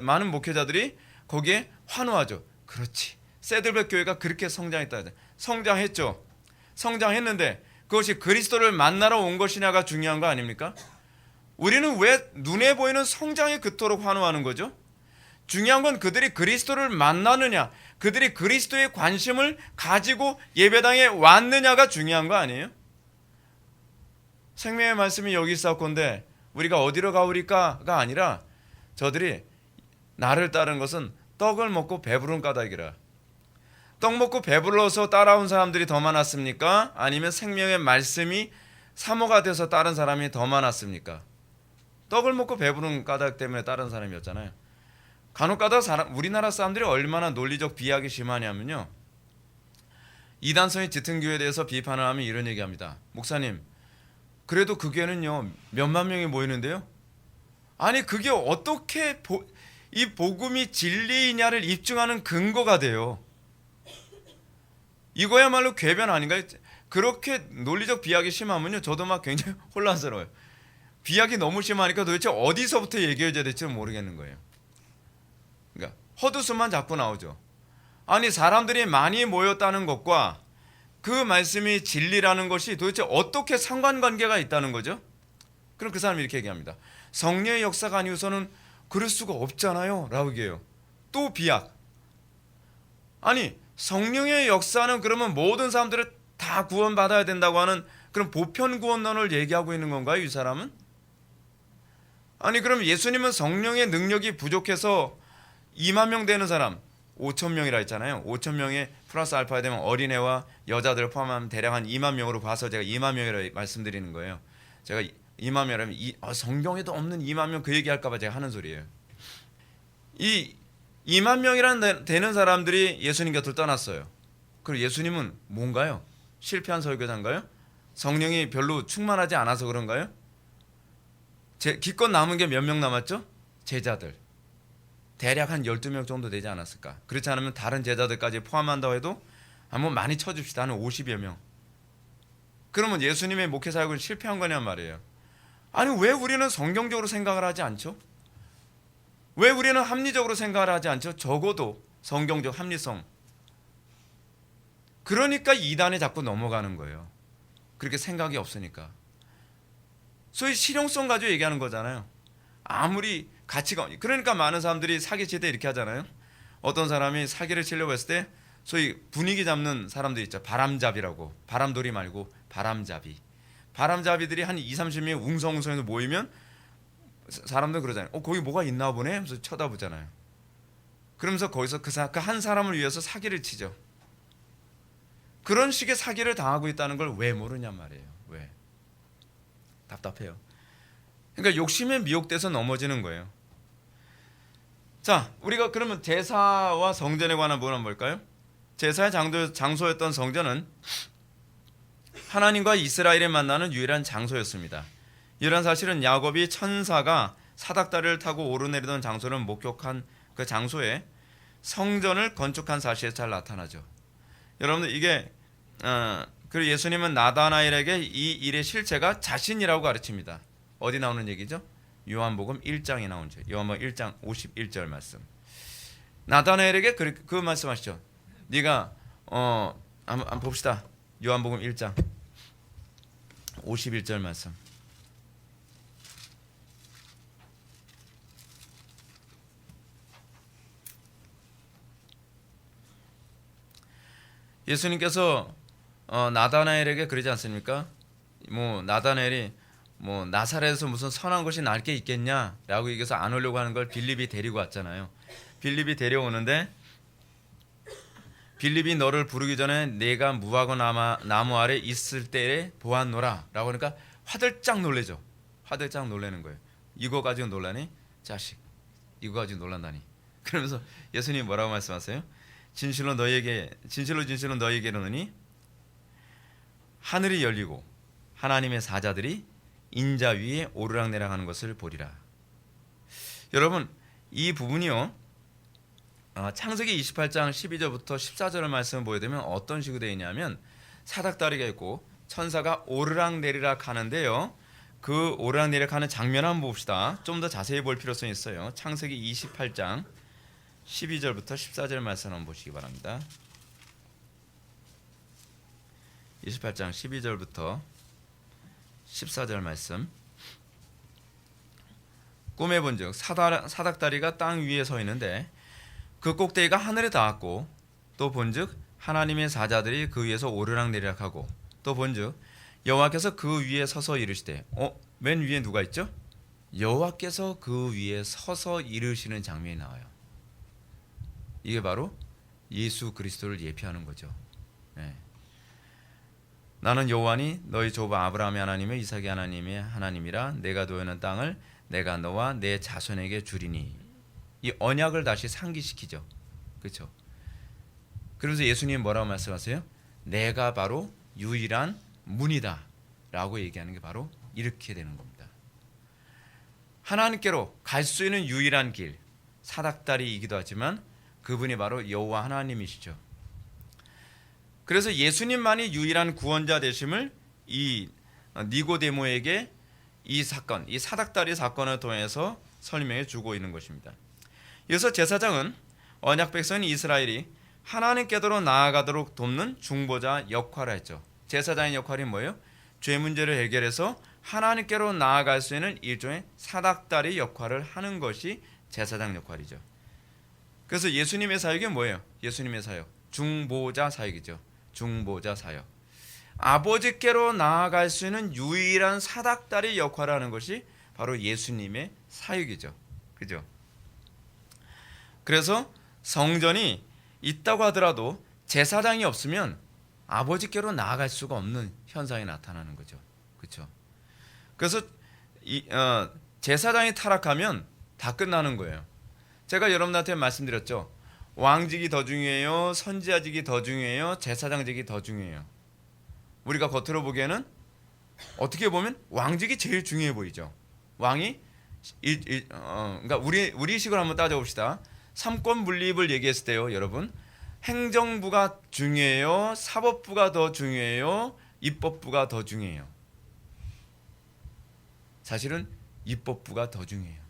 많은 목회자들이 거기에 환호하죠. 그렇지. 세들백 교회가 그렇게 성장했다. 성장했죠. 성장했는데 그것이 그리스도를 만나러 온 것이냐가 중요한 거 아닙니까? 우리는 왜 눈에 보이는 성장에 그토록 환호하는 거죠? 중요한 건 그들이 그리스도를 만나느냐, 그들이 그리스도의 관심을 가지고 예배당에 왔느냐가 중요한 거 아니에요? 생명의 말씀이 여기 있었건데 우리가 어디로 가오리까가 아니라, 저들이 나를 따른 것은 떡을 먹고 배부른 까닭이라. 떡 먹고 배불러서 따라온 사람들이 더 많았습니까? 아니면 생명의 말씀이 사모가 돼서 따른 사람이 더 많았습니까? 떡을 먹고 배부른 까닭 때문에 따른 사람이었잖아요. 간혹가다 우리나라 사람들이 얼마나 논리적 비약이 심하냐면요, 이단성의 짙은 교회에 대해서 비판을 하면 이런 얘기합니다. 목사님, 그래도 그 교회는요 몇만 명이 모이는데요, 아니 그게 어떻게 이 복음이 진리이냐를 입증하는 근거가 돼요? 이거야말로 궤변 아닌가요? 그렇게 논리적 비약이 심하면요, 저도 막 굉장히 혼란스러워요. 비약이 너무 심하니까 도대체 어디서부터 얘기해줘야 될지 모르겠는 거예요. 그러니까 헛웃음만 자꾸 나오죠. 아니 사람들이 많이 모였다는 것과 그 말씀이 진리라는 것이 도대체 어떻게 상관관계가 있다는 거죠? 그럼 그 사람이 이렇게 얘기합니다. 성령의 역사가 아니고서는 그럴 수가 없잖아요 라고 얘기해요. 또 비약. 아니 성령의 역사는 그러면 모든 사람들을 다 구원받아야 된다고 하는 그런 보편구원론을 얘기하고 있는 건가요, 이 사람은? 아니 그럼 예수님은 성령의 능력이 부족해서 2만 명 되는 사람, 5천 명이라 했잖아요. 5천 명에 플러스 알파가 되면 어린애와 여자들을 포함하면 대략 한 2만 명으로 봐서 제가 2만 명이라고 말씀드리는 거예요. 제가 2만 명이라면 성경에도 없는 2만 명 그 얘기할까 봐 제가 하는 소리예요. 이 2만 명이란 되는 사람들이 예수님 곁을 떠났어요. 그리고 예수님은 뭔가요? 실패한 설교자인가요? 성령이 별로 충만하지 않아서 그런가요? 기껏 남은 게 몇 명 남았죠? 제자들. 대략 한 12명 정도 되지 않았을까? 그렇지 않으면 다른 제자들까지 포함한다고 해도 한번 많이 쳐줍시다. 한 50여 명. 그러면 예수님의 목회 사역은 실패한 거냔 말이에요. 아니 왜 우리는 성경적으로 생각을 하지 않죠? 왜 우리는 합리적으로 생각을 하지 않죠? 적어도 성경적 합리성. 그러니까 이단에 자꾸 넘어가는 거예요. 그렇게 생각이 없으니까. 소위 실용성 가지고 얘기하는 거잖아요. 아무리 가치가, 그러니까 많은 사람들이 사기 칠 때 이렇게 하잖아요. 어떤 사람이 사기를 치려고 했을 때 소위 분위기 잡는 사람들 있죠. 바람잡이라고. 바람돌이 말고 바람잡이. 바람잡이들이 한 2, 30명이 웅성웅성해서 모이면 사람들 그러잖아요. 거기 뭐가 있나 보네 하면서 쳐다보잖아요. 그러면서 거기서 그 한 사람을 위해서 사기를 치죠. 그런 식의 사기를 당하고 있다는 걸 왜 모르냔 말이에요. 왜? 답답해요. 그러니까 욕심에 미혹돼서 넘어지는 거예요. 자, 우리가 그러면 제사와 성전에 관한 부분은 뭘까요? 제사의 장소였던 성전은 하나님과 이스라엘이 만나는 유일한 장소였습니다. 이런 사실은 야곱이 천사가 사닥다리를 타고 오르내리던 장소를 목격한 그 장소에 성전을 건축한 사실에 잘 나타나죠. 여러분들 이게 그리고 예수님은 나다나엘에게 이 일의 실체가 자신이라고 가르칩니다. 어디 나오는 얘기죠? 요한복음 1장에 나오죠. 요한복음 1장 51절 말씀. 나다나엘에게 그 말씀하시죠. 네가 한번 봅시다. 요한복음 1장 51절 말씀. 예수님께서 나다나엘에게 그러지 않습니까? 나다나엘이 나사렛에서 무슨 선한 것이 날 게 있겠냐라고 얘기해서 안 오려고 하는 걸 빌립이 데리고 왔잖아요. 빌립이 데려오는데 빌립이 너를 부르기 전에 내가 무화과 나무 아래 있을 때에 보았노라 라고 하니까 화들짝 놀래죠. 화들짝 놀라는 거예요. 이거 가지고 놀라니? 자식, 이거 가지고 놀란다니. 그러면서 예수님이 뭐라고 말씀하세요? 진실로 너희에게 이르노니 하늘이 열리고 하나님의 사자들이 인자 위에 오르락내락하는 것을 보리라. 여러분, 이 부분이요, 창세기 28장 12절부터 14절의 말씀을 보게 되면 어떤 식으로 되어 있냐면 사닥다리가 있고 천사가 오르락내리락 하는데요, 그 오르락내리락 하는 장면 한번 봅시다. 좀 더 자세히 볼 필요성이 있어요. 창세기 28장 12절부터 14절 말씀 한번 보시기 바랍니다. 28장 12절부터 14절 말씀. 꿈에 본즉 사닥다리가 땅 위에 서 있는데 그 꼭대기가 하늘에 닿았고, 또 본즉 하나님의 사자들이 그 위에서 오르락내리락하고, 또 본즉 여호와께서 그 위에 서서 이르시되, 맨 위에 누가 있죠? 여호와께서 그 위에 서서 이르시는 장면이 나와요. 이게 바로 예수 그리스도를 예표하는 거죠. 네. 나는 여호와니 너희 조부 아브라함의 하나님의 이삭의 하나님의 하나님이라. 내가 놓여놓은 땅을 내가 너와 내 자손에게 주리니. 이 언약을 다시 상기시키죠. 그렇죠? 그러면서 예수님이 뭐라고 말씀하세요? 내가 바로 유일한 문이다 라고 얘기하는 게 바로 이렇게 되는 겁니다. 하나님께로 갈 수 있는 유일한 길, 사닥다리이기도 하지만 그분이 바로 여호와 하나님이시죠. 그래서 예수님만이 유일한 구원자 되심을 이 니고데모에게 이 사건, 이 사닥다리 사건을 통해서 설명해 주고 있는 것입니다. 그래서 제사장은 언약 백성인 이스라엘이 하나님께로 나아가도록 돕는 중보자 역할을 했죠. 제사장의 역할이 뭐예요? 죄 문제를 해결해서 하나님께로 나아갈 수 있는 일종의 사닥다리 역할을 하는 것이 제사장 역할이죠. 그래서 예수님의 사역이 뭐예요? 예수님의 사역, 중보자 사역이죠. 중보자 사역. 아버지께로 나아갈 수 있는 유일한 사닥다리 역할을 하는 것이 바로 예수님의 사역이죠. 그죠? 그래서 성전이 있다고 하더라도 제사장이 없으면 아버지께로 나아갈 수가 없는 현상이 나타나는 거죠. 그렇죠? 그래서 제사장이 타락하면 다 끝나는 거예요. 제가 여러분한테 말씀드렸죠. 왕직이 더 중요해요? 선지자직이 더 중요해요? 제사장직이 더 중요해요? 우리가 겉으로 보기에는 어떻게 보면 왕직이 제일 중요해 보이죠. 왕이 그러니까 우리 식으로 한번 따져봅시다. 삼권 분립을 얘기했을 때요, 여러분, 행정부가 중요해요? 사법부가 더 중요해요? 입법부가 더 중요해요? 사실은 입법부가 더 중요해요.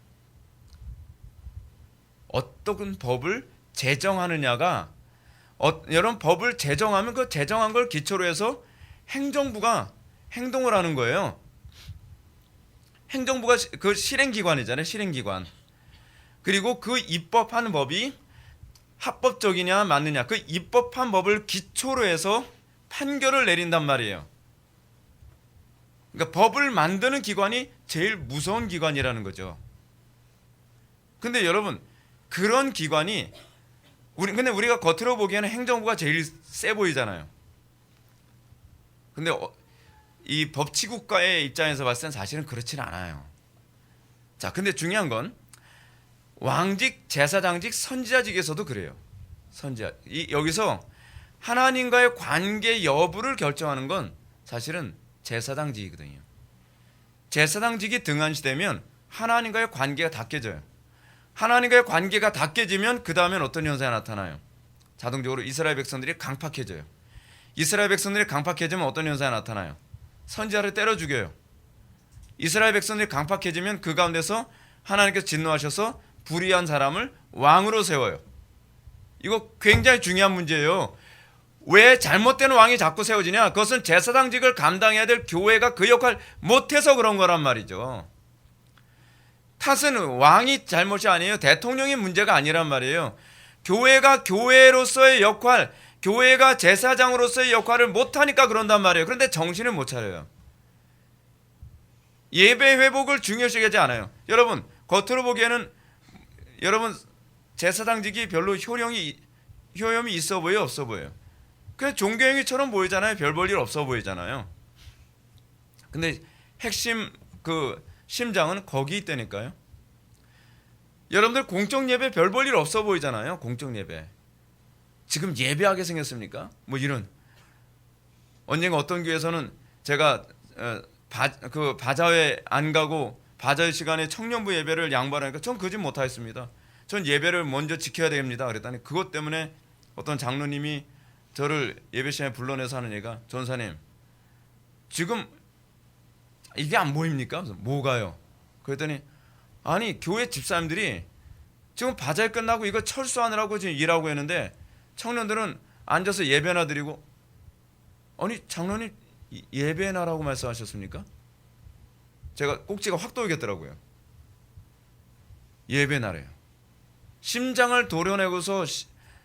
어떤 법을 제정하느냐가 여러분, 법을 제정하면 그 제정한 걸 기초로 해서 행정부가 행동을 하는 거예요. 행정부가 그 실행기관이잖아요. 실행기관. 그리고 그 입법하는 법이 합법적이냐 맞느냐, 그 입법한 법을 기초로 해서 판결을 내린단 말이에요. 그러니까 법을 만드는 기관이 제일 무서운 기관이라는 거죠. 근데 여러분, 그런 기관이 근데 우리가 겉으로 보기에는 행정부가 제일 세 보이잖아요. 근데 이 법치국가의 입장에서 봤을 땐 사실은 그렇지는 않아요. 자, 근데 중요한 건 왕직, 제사장직, 선지자직에서도 그래요. 여기서 하나님과의 관계 여부를 결정하는 건 사실은 제사장직이거든요. 제사장직이 등한시되면 하나님과의 관계가 다 깨져요. 하나님과의 관계가 다 깨지면 그 다음엔 어떤 현상이 나타나요? 자동적으로 이스라엘 백성들이 강팍해져요. 이스라엘 백성들이 강팍해지면 어떤 현상이 나타나요? 선지자를 때려 죽여요. 이스라엘 백성들이 강팍해지면 그 가운데서 하나님께서 진노하셔서 불의한 사람을 왕으로 세워요. 이거 굉장히 중요한 문제예요. 왜 잘못된 왕이 자꾸 세워지냐? 그것은 제사장직을 감당해야 될 교회가 그 역할 못해서 그런 거란 말이죠. 탓은 왕이 잘못이 아니에요. 대통령의 문제가 아니란 말이에요. 교회가 교회로서의 역할, 교회가 제사장으로서의 역할을 못하니까 그런단 말이에요. 그런데 정신을 못 차려요. 예배 회복을 중요시하지 않아요. 여러분, 겉으로 보기에는 여러분 제사장직이 별로 효용이 있어 보여요, 없어 보여요? 그냥 종교행위처럼 보이잖아요. 별 볼 일 없어 보이잖아요. 근데 핵심 그 심장은 거기 있다니까요. 여러분들 공적 예배 별 볼 일 없어 보이잖아요. 공적 예배. 지금 예배하게 생겼습니까? 뭐 이런. 언젠가 어떤 교회에서는 제가 그 바자회 안 가고 바자회 시간에 청년부 예배를 양보하니까 전 그짓 못하겠습니다. 전 예배를 먼저 지켜야 됩니다. 그랬더니 그것 때문에 어떤 장로님이 저를 예배 시간에 불러내서 하는 얘기가, 전사님 지금 이게 안 보입니까? 뭐가요? 그랬더니 아니 교회 집사님들이 지금 바자회 끝나고 이거 철수하느라고 지금 일하고 있는데 청년들은 앉아서 예배나 드리고, 아니 장로님 예배나라고 말씀하셨습니까? 제가 꼭지가 확 돌겠더라고요. 예배나래요. 심장을 도려내고서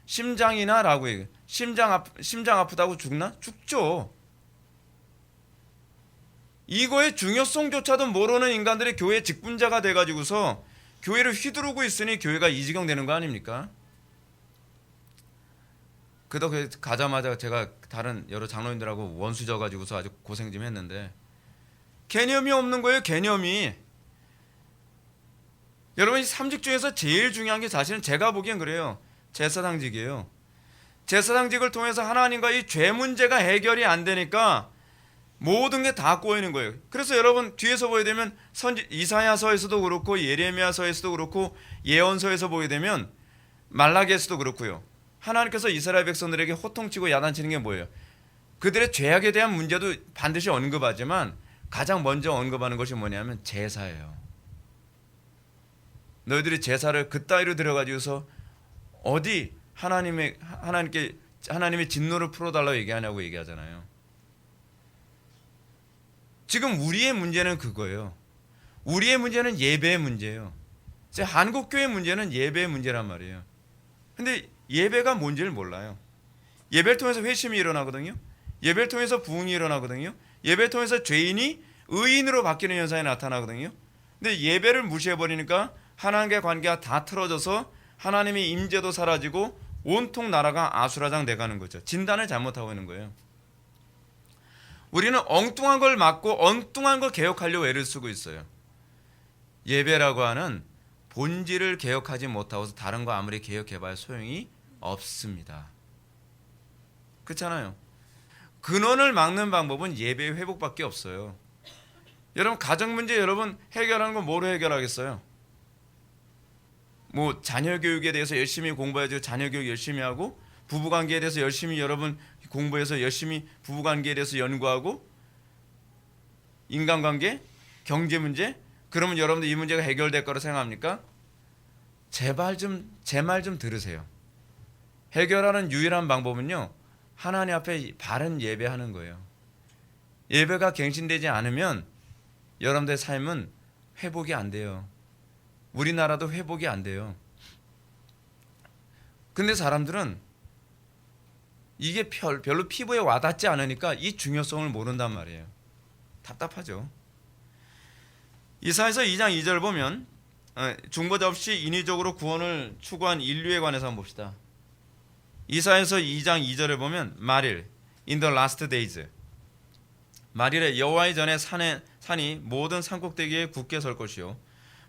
심장이나 라고 얘기해요. 심장 아프다고 죽나? 죽죠. 이거의 중요성조차도 모르는 인간들이 교회 직분자가 돼가지고서 교회를 휘두르고 있으니 교회가 이 지경 되는 거 아닙니까? 그덕에 가자마자 제가 다른 여러 장로님들하고 원수져 가지고서 아주 고생 좀 했는데 개념이 없는 거예요. 개념이. 여러분, 이 삼직 중에서 제일 중요한 게 사실은 제가 보기엔 그래요. 제사장직이에요. 제사장직을 통해서 하나님과 이 죄 문제가 해결이 안 되니까 모든 게 다 꼬이는 거예요. 그래서 여러분 뒤에서 보게 되면 이사야서에서도 그렇고 예레미야서에서도 그렇고 예언서에서 보게 되면 말라기에서도 그렇고요. 하나님께서 이스라엘 백성들에게 호통치고 야단치는 게 뭐예요? 그들의 죄악에 대한 문제도 반드시 언급하지만 가장 먼저 언급하는 것이 뭐냐면 제사예요. 너희들이 제사를 그따위로 들여가지고서 어디 하나님의 진노를 풀어달라고 얘기하냐고 얘기하잖아요. 지금 우리의 문제는 그거예요. 우리의 문제는 예배의 문제예요. 한국교회의 문제는 예배의 문제란 말이에요. 근데 예배가 뭔지를 몰라요. 예배를 통해서 회심이 일어나거든요. 예배를 통해서 부흥이 일어나거든요. 예배를 통해서 죄인이 의인으로 바뀌는 현상이 나타나거든요. 근데 예배를 무시해버리니까 하나님과의 관계가 다 틀어져서 하나님의 임재도 사라지고 온통 나라가 아수라장 돼가는 거죠. 진단을 잘못하고 있는 거예요. 우리는 엉뚱한 걸 막고 엉뚱한 걸 개혁하려고 애를 쓰고 있어요. 예배라고 하는 본질을 개혁하지 못하고서 다른 거 아무리 개혁해봐야 소용이 없습니다. 그렇잖아요. 근원을 막는 방법은 예배의 회복밖에 없어요. 여러분 가정 문제 여러분 해결하는 건 뭐로 해결하겠어요? 뭐 자녀 교육에 대해서 열심히 공부해야죠. 자녀 교육 열심히 하고 부부관계에 대해서 열심히 여러분 공부해서 열심히 부부관계에 대해서 연구하고 인간관계, 경제 문제, 그러면 여러분들 이 문제가 해결될 거라고 생각합니까? 제발 좀 제 말 좀 들으세요. 해결하는 유일한 방법은요, 하나님 앞에 바른 예배하는 거예요. 예배가 갱신되지 않으면 여러분들의 삶은 회복이 안 돼요. 우리나라도 회복이 안 돼요. 근데 사람들은 이게 별로 피부에 와닿지 않으니까 이 중요성을 모른단 말이에요. 답답하죠. 이사야서 2장 2절 보면 중보자 없이 인위적으로 구원을 추구한 인류에 관해서 한번 봅시다. 이사야서 2장 2절에 보면 말일 in the last days 말일에 여호와의 전에 산이 모든 산꼭대기에 굳게 설 것이요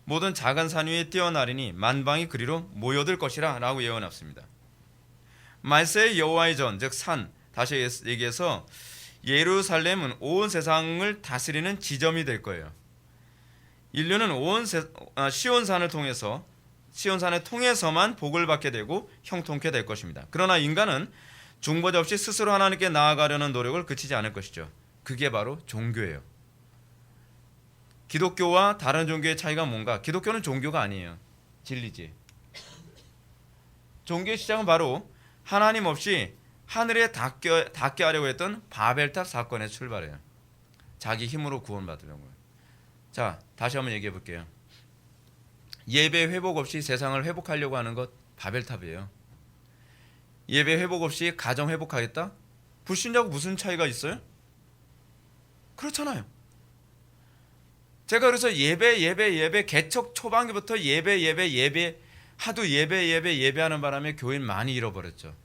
모든 작은 산 위에 뛰어나리니 만방이 그리로 모여들 것이라 라고 예언했습니다. 말세의 여호와의 전, 즉 산, 다시 얘기해서 예루살렘은 온 세상을 다스리는 지점이 될 거예요. 인류는 시온산을 통해서만 복을 받게 되고 형통케 될 것입니다. 그러나 인간은 중보자 없이 스스로 하나님께 나아가려는 노력을 그치지 않을 것이죠. 그게 바로 종교예요. 기독교와 다른 종교의 차이가 뭔가? 기독교는 종교가 아니에요. 진리지. 종교의 시작은 바로 하나님 없이 하늘에 닿게 하려고 했던 바벨탑 사건의 출발이에요. 자기 힘으로 구원받으려고요. 자, 다시 한번 얘기해 볼게요. 예배 회복 없이 세상을 회복하려고 하는 것 바벨탑이에요. 예배 회복 없이 가정 회복하겠다? 불신자하고 무슨 차이가 있어요? 그렇잖아요. 제가 그래서 예배 개척 초반기부터 예배 하도 예배하는 바람에 교인 많이 잃어버렸죠.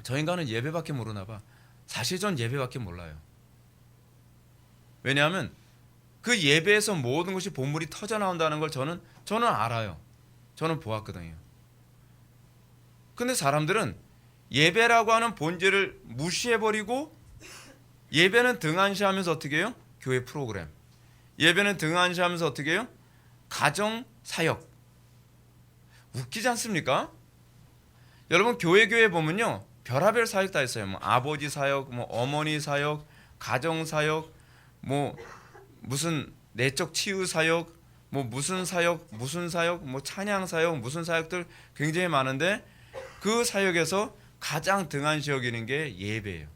저 인간은 예배밖에 모르나 봐. 사실 전 예배밖에 몰라요. 왜냐하면 그 예배에서 모든 것이 본물이 터져 나온다는 걸 저는 알아요. 저는 보았거든요. 근데 사람들은 예배라고 하는 본질을 무시해버리고 예배는 등한시하면서 어떻게 해요? 교회 프로그램. 예배는 등한시하면서 어떻게 해요? 가정 사역. 웃기지 않습니까? 여러분 교회에 보면요, 별하별 사역 다 있어요. 뭐 아버지 사역, 뭐 어머니 사역, 가정 사역, 뭐 무슨 내적 치유 사역, 뭐 무슨 사역, 뭐 찬양 사역, 무슨 사역들 굉장히 많은데 그 사역에서 가장 등한시 여기는 게 예배예요.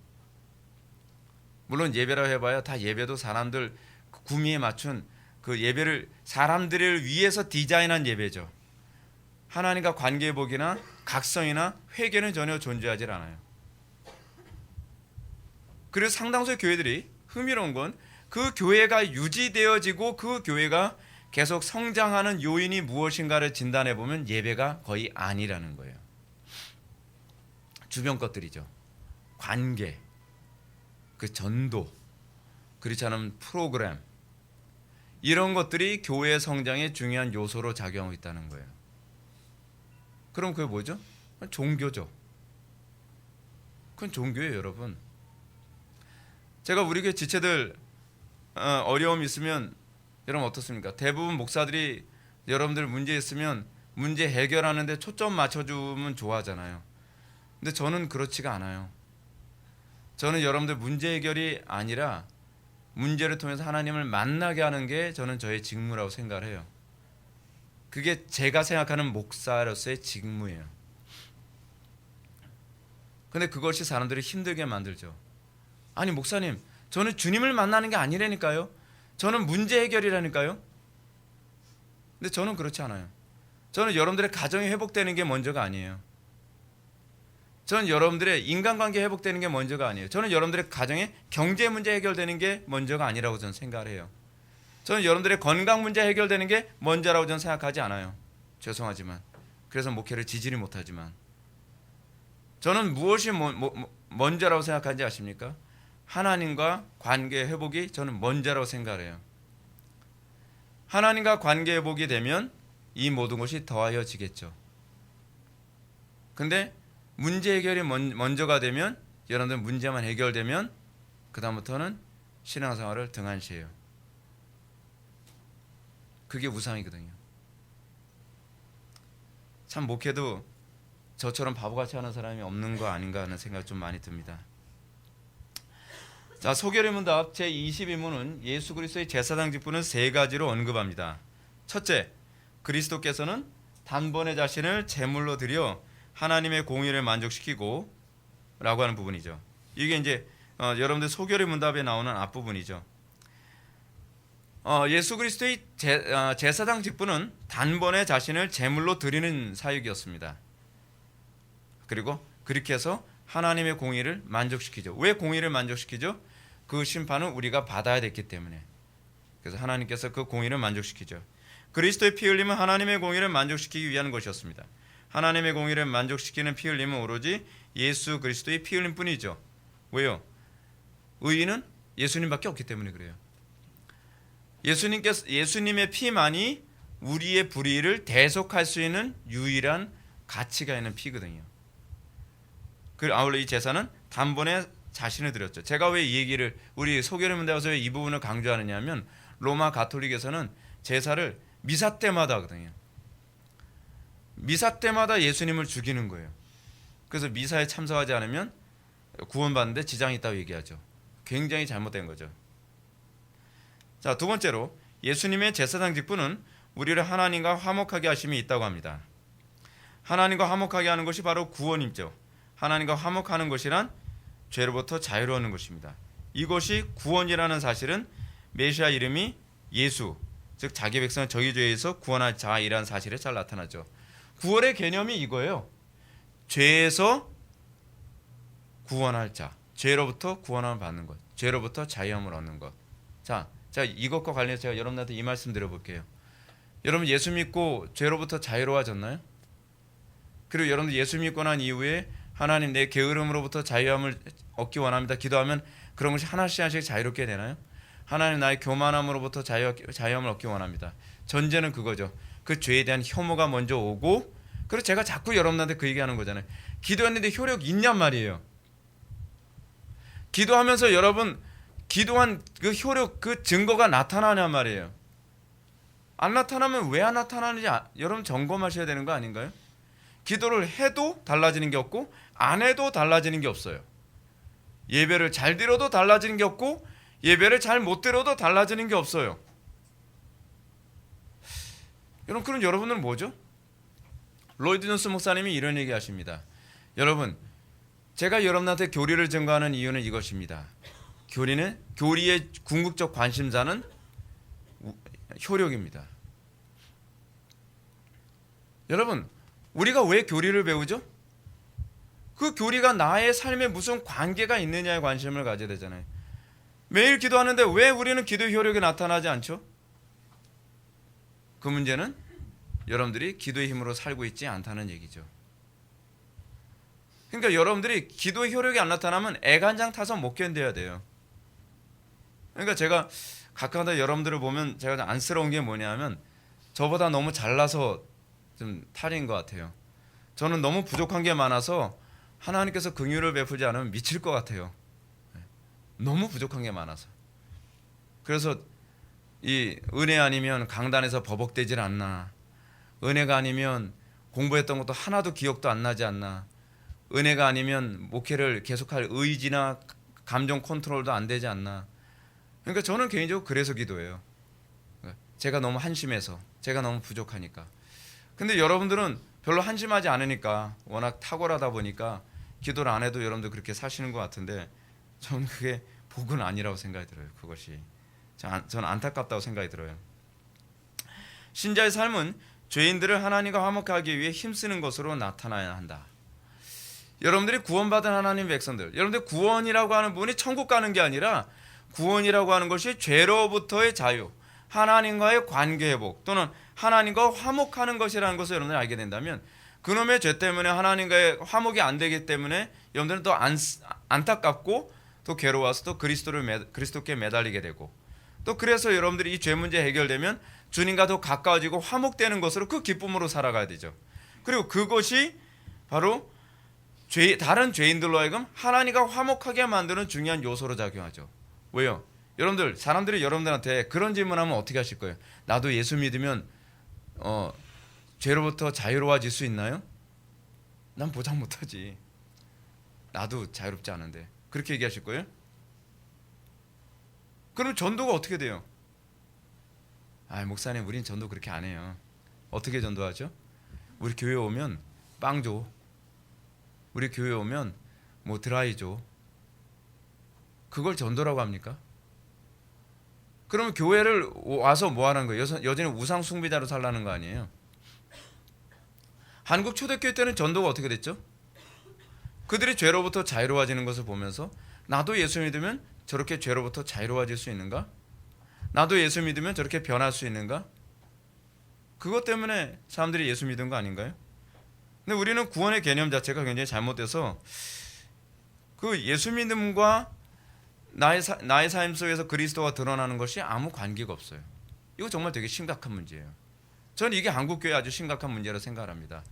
물론 예배라고 해봐야 다 예배도 사람들 구미에 맞춘 그 예배를 사람들을 위해서 디자인한 예배죠. 하나님과 관계회복이나 각성이나 회개는 전혀 존재하지 않아요. 그래서 상당수의 교회들이 흥미로운 건 그 교회가 유지되어지고 그 교회가 계속 성장하는 요인이 무엇인가를 진단해 보면 예배가 거의 아니라는 거예요. 주변 것들이죠. 관계, 그 전도, 그렇지 않으면 프로그램, 이런 것들이 교회 성장의 중요한 요소로 작용하고 있다는 거예요. 그럼 그게 뭐죠? 종교죠. 그건 종교예요, 여러분. 제가 우리 교회 지체들 어려움 있으면 여러분 어떻습니까? 대부분 목사들이 여러분들 문제 있으면 문제 해결하는데 초점 맞춰주면 좋아하잖아요. 근데 저는 그렇지가 않아요. 저는 여러분들 문제 해결이 아니라 문제를 통해서 하나님을 만나게 하는 게 저는 저의 직무라고 생각을 해요. 그게 제가 생각하는 목사로서의 직무예요. 근데 그것이 사람들을 힘들게 만들죠. 아니 목사님, 저는 주님을 만나는 게 아니라니까요. 저는 문제 해결이라니까요. 근데 저는 그렇지 않아요. 저는 여러분들의 가정이 회복되는 게 먼저가 아니에요. 저는 여러분들의 인간관계 회복되는 게 먼저가 아니에요. 저는 여러분들의 가정의 경제 문제 해결되는 게 먼저가 아니라고 저는 생각을 해요. 저는 여러분들의 건강 문제 해결되는 게 먼저라고 저는 생각하지 않아요. 죄송하지만. 그래서 목회를 지지를 못하지만. 저는 무엇이 먼저라고 생각하는지 아십니까? 하나님과 관계 회복이 저는 먼저라고 생각을 해요. 하나님과 관계 회복이 되면 이 모든 것이 더하여지겠죠. 근데 문제 해결이 먼저가 되면, 여러분들 문제만 해결되면 그 다음부터는 신앙생활을 등한시해요. 그게 우상이거든요. 참 목회도 저처럼 바보같이 하는 사람이 없는 거 아닌가 하는 생각이 좀 많이 듭니다. 자, 소결의 문답 제22문은 예수 그리스도의 제사장 직분은 세 가지로 언급합니다. 첫째, 그리스도께서는 단번에 자신을 제물로 드려 하나님의 공의를 만족시키고 라고 하는 부분이죠. 이게 이제 여러분들 소결의 문답에 나오는 앞부분이죠. 예수 그리스도의 제사장 직분은 단번에 자신을 제물로 드리는 사역이었습니다. 그리고 그렇게 해서 하나님의 공의를 만족시키죠. 왜 공의를 만족시키죠? 그 심판은 우리가 받아야 됐기 때문에. 그래서 하나님께서 그 공의를 만족시키죠. 그리스도의 피 흘림은 하나님의 공의를 만족시키기 위한 것이었습니다. 하나님의 공의를 만족시키는 피 흘림은 오로지 예수 그리스도의 피 흘림뿐이죠. 왜요? 의인은 예수님밖에 없기 때문에 그래요. 예수님의 피만이 우리의 불의를 대속할 수 있는 유일한 가치가 있는 피거든요. 아울러 이 제사는 단번에 자신을 드렸죠. 제가 왜 이 얘기를 우리 소개를 문제에서 왜 이 부분을 강조하느냐면 로마 가톨릭에서는 제사를 미사 때마다 하거든요. 미사 때마다 예수님을 죽이는 거예요. 그래서 미사에 참석하지 않으면 구원받는데 지장이 있다고 얘기하죠. 굉장히 잘못된 거죠. 자, 두 번째로 예수님의 제사장 직분은 우리를 하나님과 화목하게 하심이 있다고 합니다. 하나님과 화목하게 하는 것이 바로 구원이죠. 하나님과 화목하는 것이란 죄로부터 자유로워하는 것입니다. 이것이 구원이라는 사실은 메시아 이름이 예수, 즉 자기 백성을 저희 죄에서 구원할 자이라는 사실에 잘 나타나죠. 구원의 개념이 이거예요. 죄에서 구원할 자, 죄로부터 구원함을 받는 것, 죄로부터 자유함을 얻는 것. 자, 이것과 관련해서 제가 여러분한테 이 말씀 드려볼게요. 여러분 예수 믿고 죄로부터 자유로워졌나요? 그리고 여러분들 예수 믿고 난 이후에 하나님 내 게으름으로부터 자유함을 얻기 원합니다. 기도하면 그런 것이 하나씩 자유롭게 되나요? 하나님 나의 교만함으로부터 자유함을 얻기 원합니다. 전제는 그거죠. 그 죄에 대한 혐오가 먼저 오고, 그리고 제가 자꾸 여러분한테 그 얘기하는 거잖아요. 기도했는데 효력 있냔 말이에요. 기도하면서 여러분 기도한 그 효력, 그 증거가 나타나냐 말이에요. 안 나타나면 왜 안 나타나는지 여러분 점검하셔야 되는 거 아닌가요? 기도를 해도 달라지는 게 없고 안 해도 달라지는 게 없어요. 예배를 잘 드려도 달라지는 게 없고 예배를 잘 못 드려도 달라지는 게 없어요. 여러분, 그럼 여러분은 뭐죠? 로이드 존스 목사님이 이런 얘기 하십니다. 여러분, 제가 여러분한테 교리를 증거하는 이유는 이것입니다. 교리의 궁극적 관심사는 효력입니다. 여러분, 우리가 왜 교리를 배우죠? 그 교리가 나의 삶에 무슨 관계가 있느냐에 관심을 가져야 되잖아요. 매일 기도하는데 왜 우리는 기도의 효력이 나타나지 않죠? 그 문제는 여러분들이 기도의 힘으로 살고 있지 않다는 얘기죠. 그러니까 여러분들이 기도의 효력이 안 나타나면 애간장 타서 못 견뎌야 돼요. 그러니까 제가 가끔가다 여러분들을 보면 제가 좀 안쓰러운 게 뭐냐면 저보다 너무 잘나서 좀 탈인 것 같아요. 저는 너무 부족한 게 많아서 하나님께서 긍휼을 베풀지 않으면 미칠 것 같아요. 너무 부족한 게 많아서. 그래서 이 은혜 아니면 강단에서 버벅대질 않나, 은혜가 아니면 공부했던 것도 하나도 기억도 안 나지 않나, 은혜가 아니면 목회를 계속할 의지나 감정 컨트롤도 안 되지 않나. 그러니까 저는 개인적으로 그래서 기도해요. 제가 너무 한심해서, 제가 너무 부족하니까. 근데 여러분들은 별로 한심하지 않으니까, 워낙 탁월하다 보니까 기도를 안 해도 여러분들 그렇게 사시는 것 같은데, 저는 그게 복은 아니라고 생각이 들어요. 그것이 저는 안타깝다고 생각이 들어요. 신자의 삶은 죄인들을 하나님과 화목하기 위해 힘쓰는 것으로 나타나야 한다. 여러분들이 구원받은 하나님 백성들, 여러분들 구원이라고 하는 부분이 천국 가는 게 아니라 구원이라고 하는 것이 죄로부터의 자유, 하나님과의 관계 회복, 또는 하나님과 화목하는 것이라는 것을 여러분들이 알게 된다면, 그놈의 죄 때문에 하나님과의 화목이 안 되기 때문에 여러분들은 또 안타깝고 또 괴로워서 또 그리스도께 매달리게 되고, 또 그래서 여러분들이 이 죄 문제 해결되면 주님과 더 가까워지고 화목되는 것으로 그 기쁨으로 살아가야 되죠. 그리고 그것이 바로 다른 죄인들로 하여금 하나님과 화목하게 만드는 중요한 요소로 작용하죠. 왜요? 사람들이 여러분들한테 그런 질문하면 어떻게 하실 거예요? 나도 예수 믿으면 죄로부터 자유로워질 수 있나요? 난 보장 못하지. 나도 자유롭지 않은데. 그렇게 얘기하실 거예요? 그럼 전도가 어떻게 돼요? 목사님, 우린 전도 그렇게 안 해요. 어떻게 전도하죠? 우리 교회 오면 빵 줘. 우리 교회 오면 뭐 드라이 줘. 그걸 전도라고 합니까? 그러면 교회를 와서 뭐 하는 거예요? 여전히 우상 숭배자로 살라는 거 아니에요? 한국 초대교회 때는 전도가 어떻게 됐죠? 그들이 죄로부터 자유로워지는 것을 보면서 나도 예수 믿으면 저렇게 죄로부터 자유로워질 수 있는가? 나도 예수 믿으면 저렇게 변할 수 있는가? 그것 때문에 사람들이 예수 믿은 거 아닌가요? 근데 우리는 구원의 개념 자체가 굉장히 잘못돼서 그 예수 믿음과 나의 삶 속에서 그리스도가 드러나는 것이 아무 관계가 없어요. 이거 정말 되게 심각한 문제예요. 저는 이게 한국교회의 아주 심각한 문제라고 생각합니다.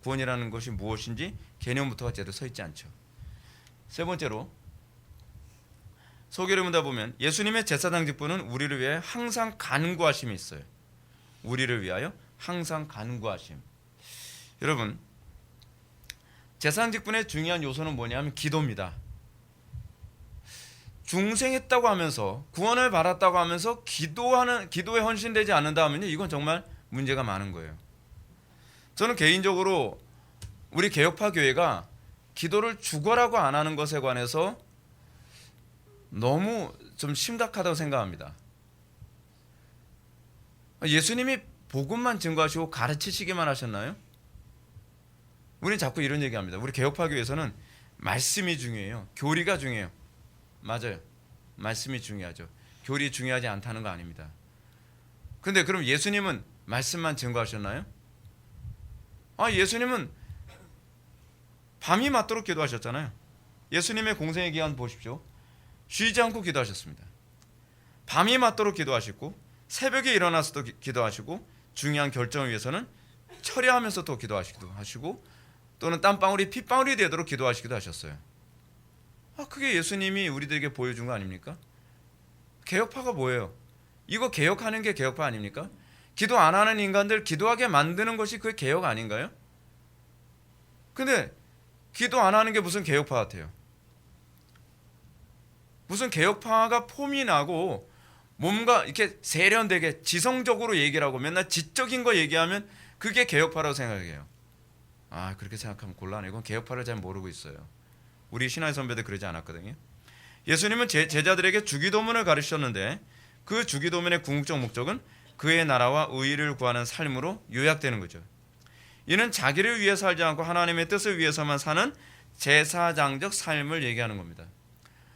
구원이라는 것이 무엇인지 개념부터가 제대로 서 있지 않죠. 세 번째로, 소개를 보면 예수님의 제사장 직분은 우리를 위해 항상 간구하심이 있어요. 우리를 위하여 항상 간구하심. 여러분, 제사장 직분의 중요한 요소는 뭐냐면 기도입니다. 중생했다고 하면서 구원을 받았다고 하면서 기도에 헌신되지 않는다 하면요, 이건 정말 문제가 많은 거예요. 저는 개인적으로 우리 개혁파 교회가 기도를 죽어라고 안 하는 것에 관해서 너무 좀 심각하다고 생각합니다. 예수님이 복음만 증거하시고 가르치시기만 하셨나요? 우리는 자꾸 이런 얘기합니다. 우리 개혁파 교회에서는 말씀이 중요해요. 교리가 중요해요. 맞아요. 말씀이 중요하죠. 교리 중요하지 않다는 거 아닙니다. 근데 그럼 예수님은 말씀만 증거하셨나요? 예수님은 밤이 맞도록 기도하셨잖아요. 예수님의 공생의 기간 보십시오. 쉬지 않고 기도하셨습니다. 밤이 맞도록 기도하시고 새벽에 일어나서도 기도하시고 중요한 결정을 위해서는 철야하면서 또 기도하시기도 하시고 또는 땀방울이 핏방울이 되도록 기도하시기도 하셨어요. 그게 예수님이 우리들에게 보여준 거 아닙니까? 개혁파가 뭐예요? 이거 개혁하는 게 개혁파 아닙니까? 기도 안 하는 인간들 기도하게 만드는 것이 그게 개혁 아닌가요? 근데 기도 안 하는 게 무슨 개혁파 같아요? 무슨 개혁파가 폼이 나고 뭔가 이렇게 세련되게 지성적으로 얘기를 하고 맨날 지적인 거 얘기하면 그게 개혁파라고 생각해요. 그렇게 생각하면 곤란해요. 이건 개혁파를 잘 모르고 있어요. 우리 신화의 선배들 그러지 않았거든요. 예수님은 제자들에게 주기도문을 가르치셨는데 그 주기도문의 궁극적 목적은 그의 나라와 의의를 구하는 삶으로 요약되는 거죠. 이는 자기를 위해 살지 않고 하나님의 뜻을 위해서만 사는 제사장적 삶을 얘기하는 겁니다.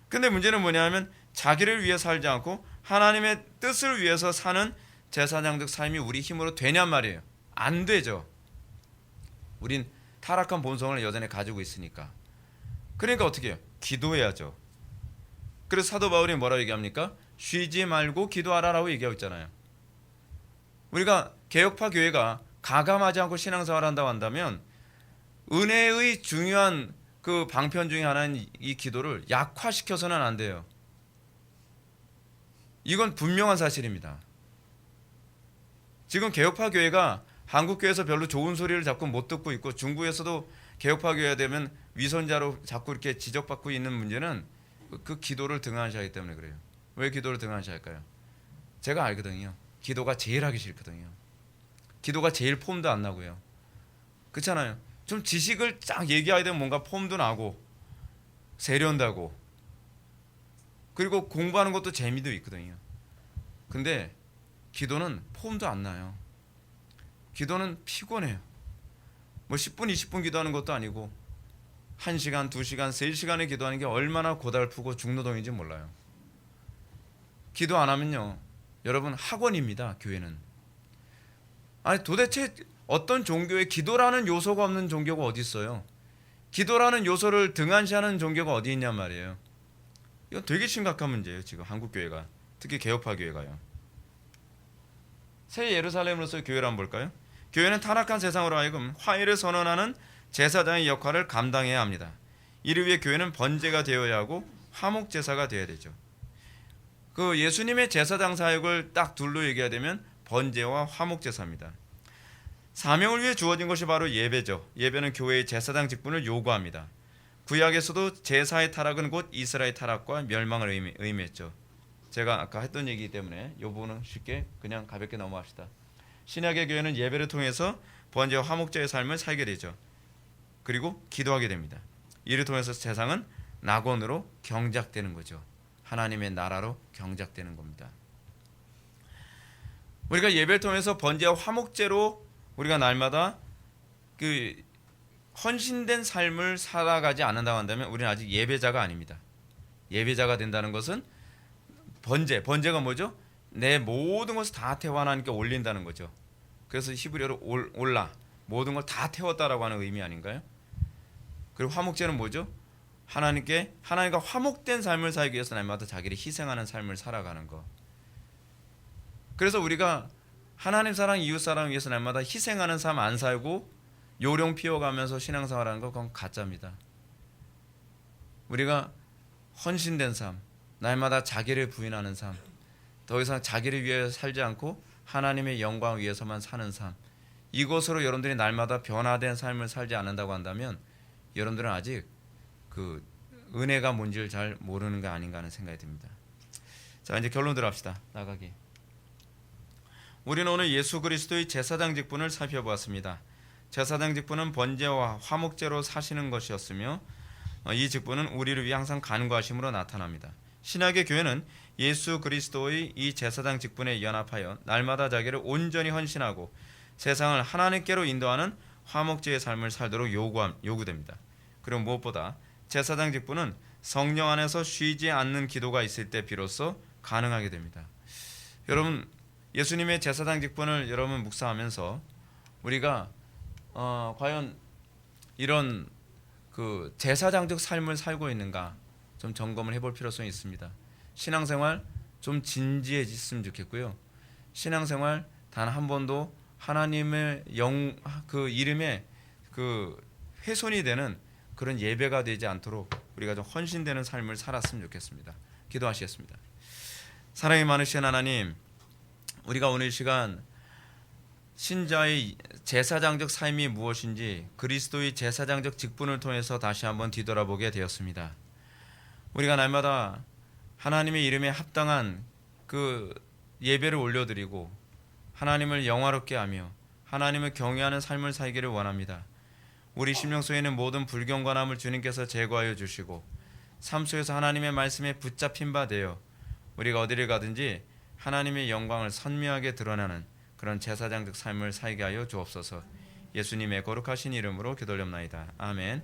근데 문제는 뭐냐면 자기를 위해 살지 않고 하나님의 뜻을 위해서 사는 제사장적 삶이 우리 힘으로 되냔 말이에요. 안 되죠. 우린 타락한 본성을 여전히 가지고 있으니까. 그러니까 어떻게 해요? 기도해야죠. 그래서 사도 바울이 뭐라고 얘기합니까? 쉬지 말고 기도하라라고 얘기하고 있잖아요. 우리가 개혁파 교회가 가감하지 않고 신앙생활을 한다고 한다면 은혜의 중요한 그 방편 중에 하나는 이 기도를 약화시켜서는 안 돼요. 이건 분명한 사실입니다. 지금 개혁파 교회가 한국 교회에서 별로 좋은 소리를 자꾸 못 듣고 있고 중국에서도 개혁파 교회가 되면 위선자로 자꾸 이렇게 지적받고 있는 문제는 그 기도를 등한시하기 때문에 그래요. 왜 기도를 등한시할까요? 제가 알거든요. 기도가 제일 하기 싫거든요. 기도가 제일 폼도 안 나고요. 그렇잖아요. 좀 지식을 쫙 얘기하게 되면 뭔가 폼도 나고 세련되고 그리고 공부하는 것도 재미도 있거든요. 근데 기도는 폼도 안 나요. 기도는 피곤해요. 뭐 10분, 20분 기도하는 것도 아니고 1시간, 2시간, 3시간을 기도하는 게 얼마나 고달프고 중노동인지 몰라요. 기도 안 하면요. 여러분 학원입니다. 교회는. 도대체 어떤 종교에 기도라는 요소가 없는 종교가 어디 있어요? 기도라는 요소를 등한시하는 종교가 어디 있냔 말이에요. 이건 되게 심각한 문제예요. 지금 한국 교회가. 특히 개혁파 교회가요. 새 예루살렘으로서의 교회를 한번 볼까요? 교회는 타락한 세상으로 하여금 화해를 선언하는 제사장의 역할을 감당해야 합니다. 이를 위해 교회는 번제가 되어야 하고 화목제사가 되어야 되죠. 그 예수님의 제사장 사역을 딱 둘로 얘기하자면 번제와 화목제사입니다. 사명을 위해 주어진 것이 바로 예배죠. 예배는 교회의 제사장 직분을 요구합니다. 구약에서도 제사의 타락은 곧 이스라엘 타락과 멸망을 의미했죠. 제가 아까 했던 얘기이기 때문에 이 부분은 쉽게 그냥 가볍게 넘어갑시다. 신약의 교회는 예배를 통해서 번제와 화목제의 삶을 살게 되죠. 그리고 기도하게 됩니다. 이를 통해서 세상은 낙원으로 경작되는 거죠. 하나님의 나라로 경작되는 겁니다. 우리가 예배를 통해서 번제와 화목제로 우리가 날마다 그 헌신된 삶을 살아가지 않는다고 한다면 우리는 아직 예배자가 아닙니다. 예배자가 된다는 것은 번제가 뭐죠? 내 모든 것을 다 태워 하나님께 올린다는 거죠. 그래서 히브리어로 올라 모든 걸 다 태웠다라고 하는 의미 아닌가요? 그리고 화목제는 뭐죠? 하나님과 화목된 삶을 살기 위해서 날마다 자기를 희생하는 삶을 살아가는 것. 그래서 우리가 하나님 사랑, 이웃 사랑 위해서 날마다 희생하는 삶 안 살고 요령 피워가면서 신앙생활하는 건 그건 가짜입니다. 우리가 헌신된 삶, 날마다 자기를 부인하는 삶, 더 이상 자기를 위해 살지 않고 하나님의 영광 위해서만 사는 삶, 이것으로 여러분들이 날마다 변화된 삶을 살지 않는다고 한다면 여러분들은 아직 그 은혜가 뭔지를 잘 모르는 게 아닌가 하는 생각이 듭니다. 자, 이제 결론 들어갑시다. 나가기. 우리는 오늘 예수 그리스도의 제사장 직분을 살펴보았습니다. 제사장 직분은 번제와 화목제로 사시는 것이었으며 이 직분은 우리를 위해 항상 간구하심으로 나타납니다. 신약의 교회는 예수 그리스도의 이 제사장 직분에 연합하여 날마다 자기를 온전히 헌신하고 세상을 하나님께로 인도하는 화목제의 삶을 살도록 요구됩니다. 그리고 무엇보다 제사장 직분은 성령 안에서 쉬지 않는 기도가 있을 때 비로소 가능하게 됩니다. 여러분, 예수님의 제사장 직분을 여러분 묵상하면서 우리가 과연 이런 그 제사장적 삶을 살고 있는가 좀 점검을 해볼 필요성이 있습니다. 신앙생활 좀 진지해졌으면 좋겠고요. 신앙생활 단 한 번도 하나님의 그 이름에 그 훼손이 되는 그런 예배가 되지 않도록 우리가 좀 헌신되는 삶을 살았으면 좋겠습니다. 기도하시겠습니다. 사랑이 많으신 하나님, 우리가 오늘 이 시간 신자의 제사장적 삶이 무엇인지 그리스도의 제사장적 직분을 통해서 다시 한번 뒤돌아보게 되었습니다. 우리가 날마다 하나님의 이름에 합당한 그 예배를 올려드리고 하나님을 영화롭게 하며 하나님을 경외하는 삶을 살기를 원합니다. 우리 심령 속에 있는 모든 불경건함을 주님께서 제거하여 주시고 삶 속에서 하나님의 말씀에 붙잡힌 바 되어 우리가 어디를 가든지 하나님의 영광을 선명하게 드러나는 그런 제사장적 삶을 살게 하여 주옵소서. 예수님의 거룩하신 이름으로 기도드립나이다. 아멘.